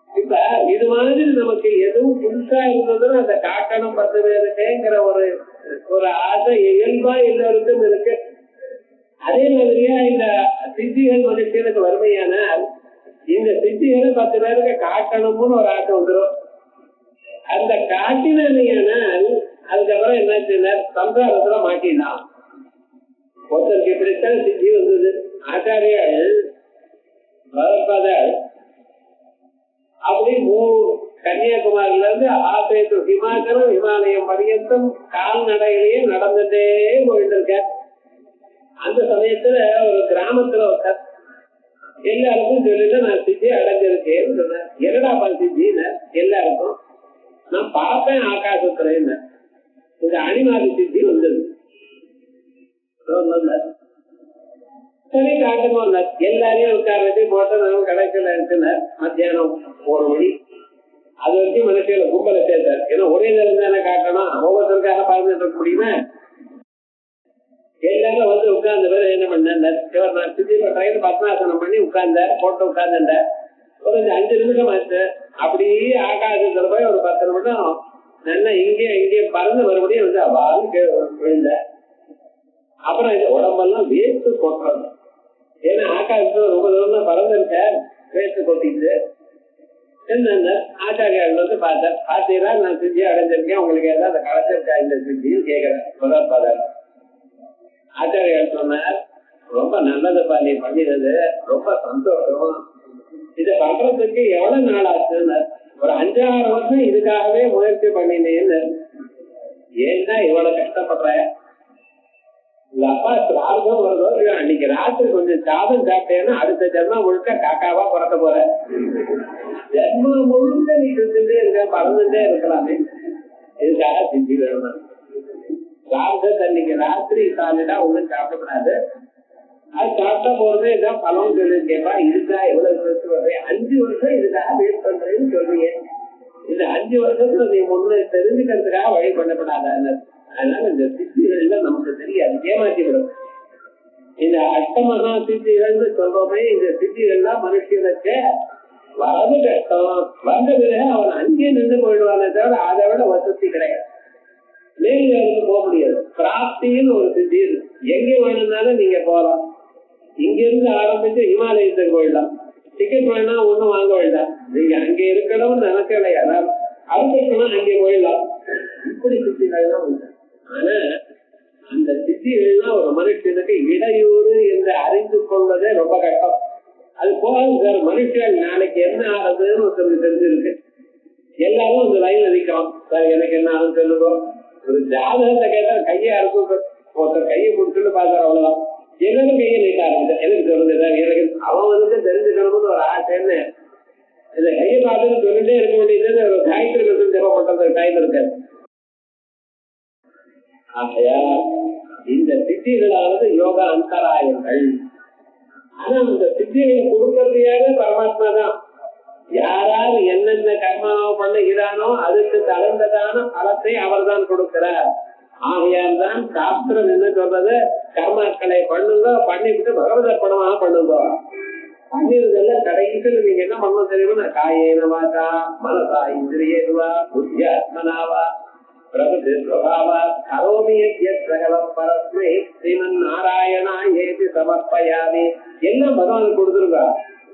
Speaker 2: இப்ப இது மாதிரி நமக்கு எதுவும் புதுசா இருந்ததுன்னு அதை காட்டணும் 10 பேருக்குங்கிற ஒரு ஆசை இயல்பா எல்லாருக்கும் இருக்கு. அதே மாதிரியா இந்த சித்திகள் மனுஷனுக்கு வறுமையானால் இந்த சித்திகளை 10 பேருக்கு காட்டணும்னு ஒரு ஆசை வந்துடும். அந்த காட்டினால் அதுக்கப்புறம் என்னாச்சுன்னா சம்சாரத்துல மாட்டினான். ஒருத்தருக்கு இப்படித்தான் சித்தி வந்தது. ஆச்சாரியால் பகவத்பாதர் அப்படி கன்னியாகுமரியில இருந்து ஆசைத்து ஹிமாச்சலம் ஹிமாலயம் பரியந்தம் கால்நடையிலேயே நடந்துட்டே போயிட்டு இருக்க. அந்த சமயத்துல ஒரு கிராமத்துல எல்லாருக்கும் சொல்லிட்டு நான் சித்தி அடைஞ்சிருக்கேன்னு சொன்னேன். என்னடா சித்தின்னு எல்லாருக்கும் நான் பார்ப்பேன் ஆகாசத்துல என்ன இந்த அணிமாதி சித்தி வந்தது. சரி காட்டுமோ எல்லாரையும் உட்கார வச்சு போட்டோம். கடைசியில் எடுத்துனார் மத்தியானம் 1 மணி. அது வரைக்கும் மனுஷியில கும்பலை சேர்த்தார். ஏன்னா ஒரே நேரம் தானே காட்டணும், ஒவ்வொருத்தருக்காக பார்த்துட்டு இருக்க முடியுமா? எல்லாரும் வந்து உட்கார்ந்த பேர் என்ன பண்ணார், நான் சித்தியில ட்ரெயின் பத்மாசனம் பண்ணி உட்கார்ந்தார், போட்டு உட்கார்ந்துட்டார். ஒரு 5 நிமிஷம் ஆச்சு. அப்படியே ஆகாசத்துல போய் ஒரு 10 நிமிஷம் நல்லா இங்கே பறந்து மறுபடியும் வந்து அவ்வாறு விழுந்த. அப்புறம் இந்த உடம்பெல்லாம் வேஸ்ட் கொட்டுறது. ஏன்னா ஆகாசத்துல ரொம்ப தூரம் பறந்துருக்க, வேஸ்ட் கொட்டிட்டு என்ன ஆச்சாரியால் வந்து பார்த்தேன். பார்த்தீங்களா நான் சித்தியை அடைஞ்சிருக்கேன், உங்களுக்கு ஏதாவது கலைச்சிருக்கா இந்த சித்தின்னு கேட்கிறேன். முதற்பாதர் ஆச்சாரியால் சொன்னார், ரொம்ப நல்லதுப்பா நீ பண்ணினது, ரொம்ப சந்தோஷம். இதை பண்றதுக்கு எவ்வளவு நாள் ஆச்சுன்னு, ஒரு 5-6 வருஷம் இதுக்காகவே முயற்சி பண்ணினேன்னு. ஏன்னா இவ்வளவு கஷ்டப்படுற உங்க அப்பா சிரார்த்தம் வருதோ அன்னைக்கு ராத்திரி கொஞ்சம் சாதம் சாப்பிட்டேன்னா அடுத்த ஜென்மம் முழுக்க காக்காவா பிறக்க போற. ஜென்மம் முழுக்க நீ செஞ்சுட்டே இருக்க, பறந்துட்டே இருக்கலாமே. இதுக்காக சித்தி வேணும். சாப்பிட்டு அன்னைக்கு ராத்திரி சாப்பிட்டா ஒண்ணும் சாப்பிடக்கூடாது. அது சாப்பிட்டா போறதே இதான் பலம் சொல்லி கேட்பா. இதுக்கா எவ்வளவு வருஷம் வர்றேன், 5 வருஷம் இதுக்காக வெயிட் பண்றேன்னு சொல்றீங்க. இந்த 5 வருஷத்துல நீ முன்னு தெரிஞ்சுக்கிறதுக்காக வழி பண்ணப்படாத. அதனால இந்த சித்திகள் எல்லாம் நமக்கு தெரியாது, ஏமாற்றி விடும். இந்த அஷ்டமகா சித்திகள்னு சொல்றோமே, இந்த சித்திகள்லாம் மனுஷனுக்கு வரது கஷ்டம். வந்த பிறகு அவன் அங்கேயே நின்று போயிடுவானே தவிர அதை விட வசதி கிடையாது. மேல போக முடியாது. பிராப்தின்னு ஒரு சித்தி எங்க வேணும்னாலும் நீங்க போகலாம். இங்க இருந்து ஆரம்பிச்சு ஹிமாலயத்துக்கு போயிடலாம். டிக்கெட் வேணா ஒண்ணும் வாங்க வேண்டாம், நீங்க அங்க இருக்கணும்னு நினைக்கல. அதுக்கப்புறம் அங்கே போயிடலாம். இப்படி சித்திகள்லாம் உண்டு. ஆனா அந்த சித்திகள்லாம் ஒரு மனுஷனுக்கு இடையூறு என்று அறிந்து கொள்வதே ரொம்ப கஷ்டம். அது போகாது சார். மனுஷன் நாளைக்கு என்ன ஆகுதுன்னு ஒருத்தருக்கு தெரிஞ்சிருக்கு. எல்லாரும் அந்த லைன்ல நிற்கிறோம். சார் எனக்கு என்ன ஆகுதுன்னு சொல்லுங்க. ஒரு ஜாதகத்தை கேட்டா கையை அறுப்பு, ஒருத்தர் கையை கொடுத்துட்டு பாக்குற அவ்வளவுதான். எல்லாரும் கையை நீட்ட ஆரம்பிச்சேன். எனக்கு சொல்லுங்க சார், எனக்கு அவன் வந்து தெரிஞ்சுக்கணும்னு ஒரு ஆசைன்னு இந்த கையை பார்த்துட்டு சொல்லிட்டே இருக்க வேண்டியது. ஒரு காய்ச்சல் மட்டும் தேவைப்பட்டது டைம் இருக்காது. ஆகையா இந்த சித்திகளானது யோகா அந்தராயங்கள். ஆனா அந்த சித்திகளை கொடுக்கறதையாக பரமாத்மா தான். யாரால் என்னென்ன கர்மாவை பண்ணுகிறானோ அதுக்கு தகுந்ததான பலத்தை அவர் தான் கொடுக்கிறார். ஆகையால் தான் சாஸ்திரம் என்ன சொல்றது, கர்மாக்களை பண்ணுங்க, பண்ணிவிட்டு பகவதர்ப்பணமாக பண்ணுங்க. பண்ணிருந்தெல்லாம் கடைசியில் நீங்க என்ன பண்ணணும் தெரியுமா, காயேன வாசா மனசா இந்திரியேவா புத்தியாத்மனாவா பிரபுதி ஸ்வபாவா கரோமி யத்சகலம் பரஸ்மை ஸ்ரீமன் நாராயணா ஏதி சமர்ப்பயாமி. எல்லாம் பகவான் கொடுத்துருங்க.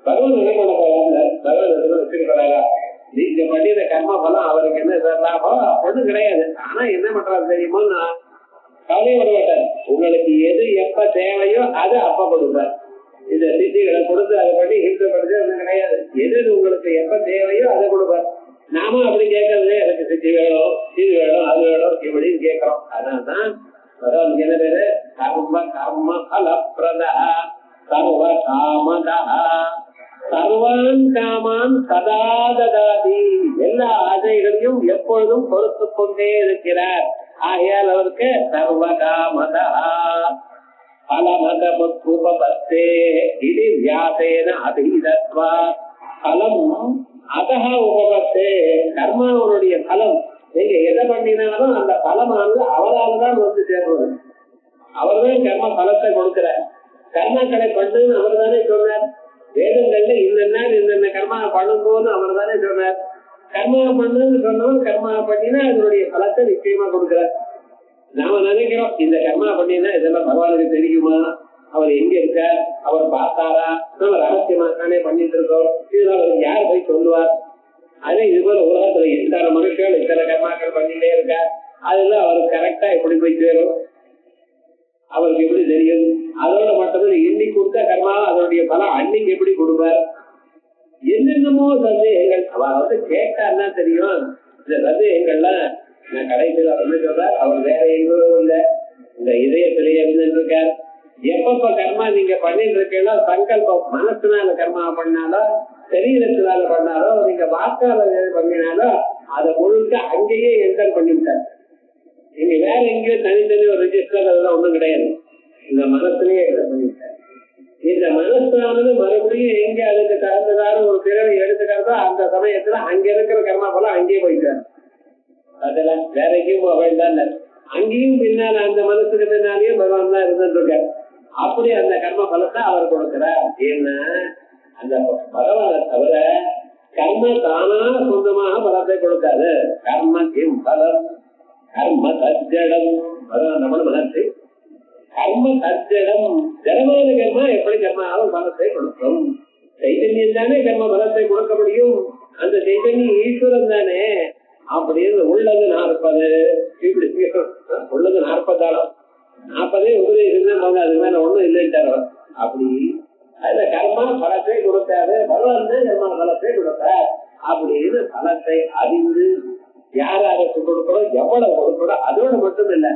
Speaker 2: பகவான் என்ன பண்ண போறாங்க? பகவான் வச்சிருக்கிறாரா? நீங்க பண்ணின கர்ம பலம் அவருக்கு என்ன லாபம்? ஒண்ணும் கிடையாது. ஆனா என்ன பண்றாரு தெரியுமோ, நான் கவலைப்பட மாட்டார். உங்களுக்கு எது எப்ப தேவையோ அதை அப்ப கொடுப்பார். இந்த சித்திகளை கொடுத்து அதை பண்ணி ஹிம்சப்படுறது ஒண்ணும் கிடையாது. எது உங்களுக்கு எப்ப தேவையோ அதை கொடுப்பார். நாம அப்படி கேட்கறதே, எனக்கு சித்தி வேணும், இது வேணும், அது வேணும் இப்படின்னு கேட்கிறோம். அதனால்தான் பகவான் என்ன பேரு? கர்ம கர்ம பலப்பிரதா சர்வ காமதா சர்வான் காமான் சதா ததாதி. எல்லா ஆசைகளையும் எப்பொழுதும் பொறுத்து கொண்டே இருக்கிறார். ஆகையால் அவருக்கு சர்வ காமதா பலமதமுத்பத்தே இது வியாசேன அதீதத்வா பலம் அதஹ உபபத்தே. கர்மாவனுடைய பலம் நீங்க எதை பண்ணினாலும் அந்த பலமானது அவரால் தான் வந்து சேர்வது. அவர் தான் கர்ம பலத்தை கொடுக்கிறார். கர்மாக்களை பண்ணுன்னு அவர் தானே சொன்னார். வேதங்கள்ல இன்னென்ன கர்மா பண்ணும்போது அவர் தானே சொன்னார். கர்மா பண்ணுன்னு சொன்னோம், கர்மா பண்ணினா அதனுடைய பலத்தை நிச்சயமா கொடுக்கிறார். நாம நினைக்கிறோம் இந்த கர்மா பண்ணினா இதெல்லாம் பகவானுக்கு தெரியுமா, அவர் எங்க இருக்கார், அவர் பார்த்தாரா, நம்ம ரகசியமா தானே பண்ணிட்டு இருக்கோம், இதனால அவர் யார் போய் சொல்லுவார். அதே இது போல உலகத்துல இத்தனை மனுஷர்கள் இத்தனை கர்மாக்கள் பண்ணிட்டே இருக்கா, அதுல அவருக்கு கரெக்டா எப்படி போய் சேரும், அவருக்கு எப்படி தெரியும்? அதோட மட்டும் இன்னைக்கு கொடுத்த கர்மா அதனுடைய பலம் அன்னைக்கு எப்படி கொடுப்பார்? என்னென்னமோ சந்தேகங்கள். அவ கேட்டான்னா தெரியும். இந்த சந்தேகங்கள்லாம் நான் கடைசியில் என்ன சொல்றார், அவர் வேற எங்கோ இல்ல, இந்த இதயத்திலேயே இருக்கார். எப்பப்ப கர்மா நீங்க பண்ணிட்டு இருக்கீங்களோ, சங்கல்பம் மனசுனால கர்மா பண்ணாலோ சரீரத்தினால பண்ணாலோ நீங்க வாக்கால பண்ணினாலோ அதை முழுக்க அங்கேயே என்டர் பண்ணிவிட்டார். நீங்க வேற எங்கேயோ தனித்தனி ஒரு ரிஜிஸ்டர் அதெல்லாம் ஒண்ணும் கிடையாது, இந்த மனசுலயே என்டர் பண்ணிவிட்டார். இந்த மனசானது மறுபடியும் எங்க அதுக்கு தகுந்ததான ஒரு பிறவை எடுத்துக்கிறதோ அந்த சமயத்துல அங்க இருக்கிற கர்மா போல அங்கேயே போயிட்டார். அதெல்லாம் வேற எங்கேயும் போக வேண்டாம், அங்கேயும் பின்னால அந்த மனசுக்கு பின்னாலேயும் பகவான் தான் இருந்துட்டு இருக்கார். அப்படி அந்த கர்ம பலத்தை அவர் கொடுக்கிறார். ஏன்னா அந்த பகவானை தவிர கர்ம தானா சொந்தமாக பலத்தை கொடுக்காது. கர்ம கிம் பலம் கர்ம சஜ்ஜடம். பகவான் ரமண மகர்ஷி கர்ம சஜ்ஜடம், ஜடமான கர்மா எப்படி கர்மாவும் பலத்தை கொடுக்கும்? சைதன்யம் தானே கர்ம பலத்தை கொடுக்க முடியும். அந்த சைதன்யம் ஈஸ்வரன் தானே. அப்படின்னு உள்ளது 40 இப்படி உள்ளது 40 40 உபதேசம் அது மேல ஒண்ணும் இல்லைட்டார். அப்படி அதுல கர்மா பலத்தை கொடுத்தாரு, பகவான் தான் கர்மா பலத்தை கொடுத்தார். அப்படின்னு பலத்தை அறிந்து யாருக்கு கொடுக்கணும், எவ்வளவு கொடுக்கணும், அதோட மட்டும் இல்ல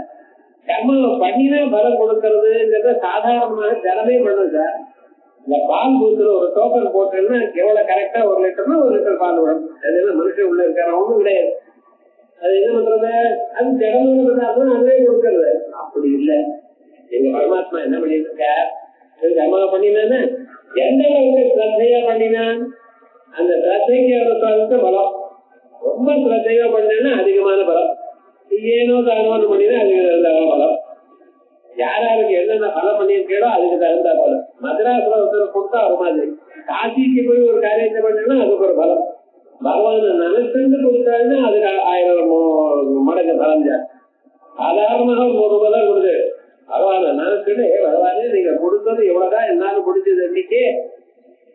Speaker 2: கர்மாவை பண்ணினா பலம் கொடுக்கறதுங்கிறத சாதாரணமாக திறமே பண்ணுது சார். இந்த பால் பூத்துல ஒரு டோக்கன் போட்டேன்னா எவ்வளவு கரெக்டா 1 லிட்டர்னா 1 லிட்டர் பால் விடும். அதெல்லாம் மனுஷன் உள்ள இருக்கிற ஒண்ணும் கிடையாது. அது என்ன பண்றது, அது திறமைதான் அதுவே கொடுக்கறது. அப்படி இல்லை, எங்க பரமாத்மா என்ன பண்ணிட்டு இருக்க, கர்மாவை பண்ணினான்னு எந்த அளவுக்கு ஸ்ரத்தையா பண்ணினான், அந்த ஸ்ரத்தைக்கு அவருக்கு பலம். ரொம்ப ஸ்ரத்தையா பண்ணா அதிகமான பலம், ஏனோ தானோன்னு பண்ணினா அதுக்கு தகுந்த பலம். யாராருக்கு என்னென்ன பலம் பண்ணியிருக்கோ அதுக்கு தகுந்த பலம். மദ്രാஸ்ல ஒருத்தர் கொடுத்தா ஒரு மாதிரி, காசிக்கு போய் ஒரு காரியத்தை பண்ணா அதுக்கு ஒரு பலம். பகவான் நினைச்சிருந்து கொடுத்தாருன்னா அதுக்கு 1000 மடங்கு பலம் ஜாஸ்தி. சாதாரணமாக 1 பலம் கொடுத்து பகவான நினைச்சுட்டு, பகவானே நீங்க கொடுத்தது எவ்வளவுதான் என்னாலும் பிடிச்சது இன்னைக்கு,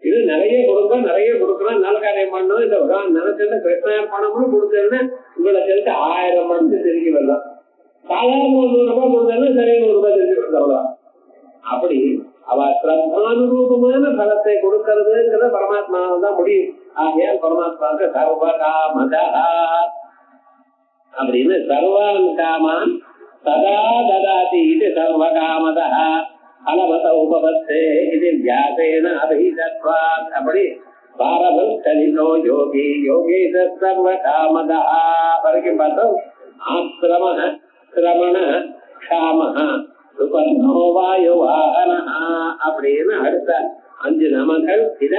Speaker 2: இது நிறைய கொடுக்கணும் நிறைய கொடுக்கணும் நல்ல காரியம் பண்ணணும். இந்த பகவான் நினைச்சிருந்து கிருஷ்ணார் பணம்னு கொடுத்ததுன்னா உங்களை சேர்த்து 1000 மடங்கு திரும்பி வரலாம். சாதாரண 100 ரூபாய் கொடுத்தாலும் சரி 100 ரூபாய் திரும்பி வரலாம். அப்படி அவ சிரத்தானுரூபமான பலத்தை கொடுக்கறதுங்கிறத பரமாத்மாவால் தான் முடியும். ஆகையால் பரமாத்மாவுக்கு சர்வகாமதா அப்படின்னு சர்வான் காமான் சதா ததாதி இது சர்வகாமதா பலவத உபபத்தே இது வியாசேன அபிதத்வாத். அப்படி பாரபல்கலினோ யோகி யோகி சர்வகாமதா வரைக்கும் பார்த்தோம். ஆசிரம சிரமண க்ஷாம சுபர்ணோ வாயு வாகன அப்படின்னு அடுத்த 5 நாமங்கள். இத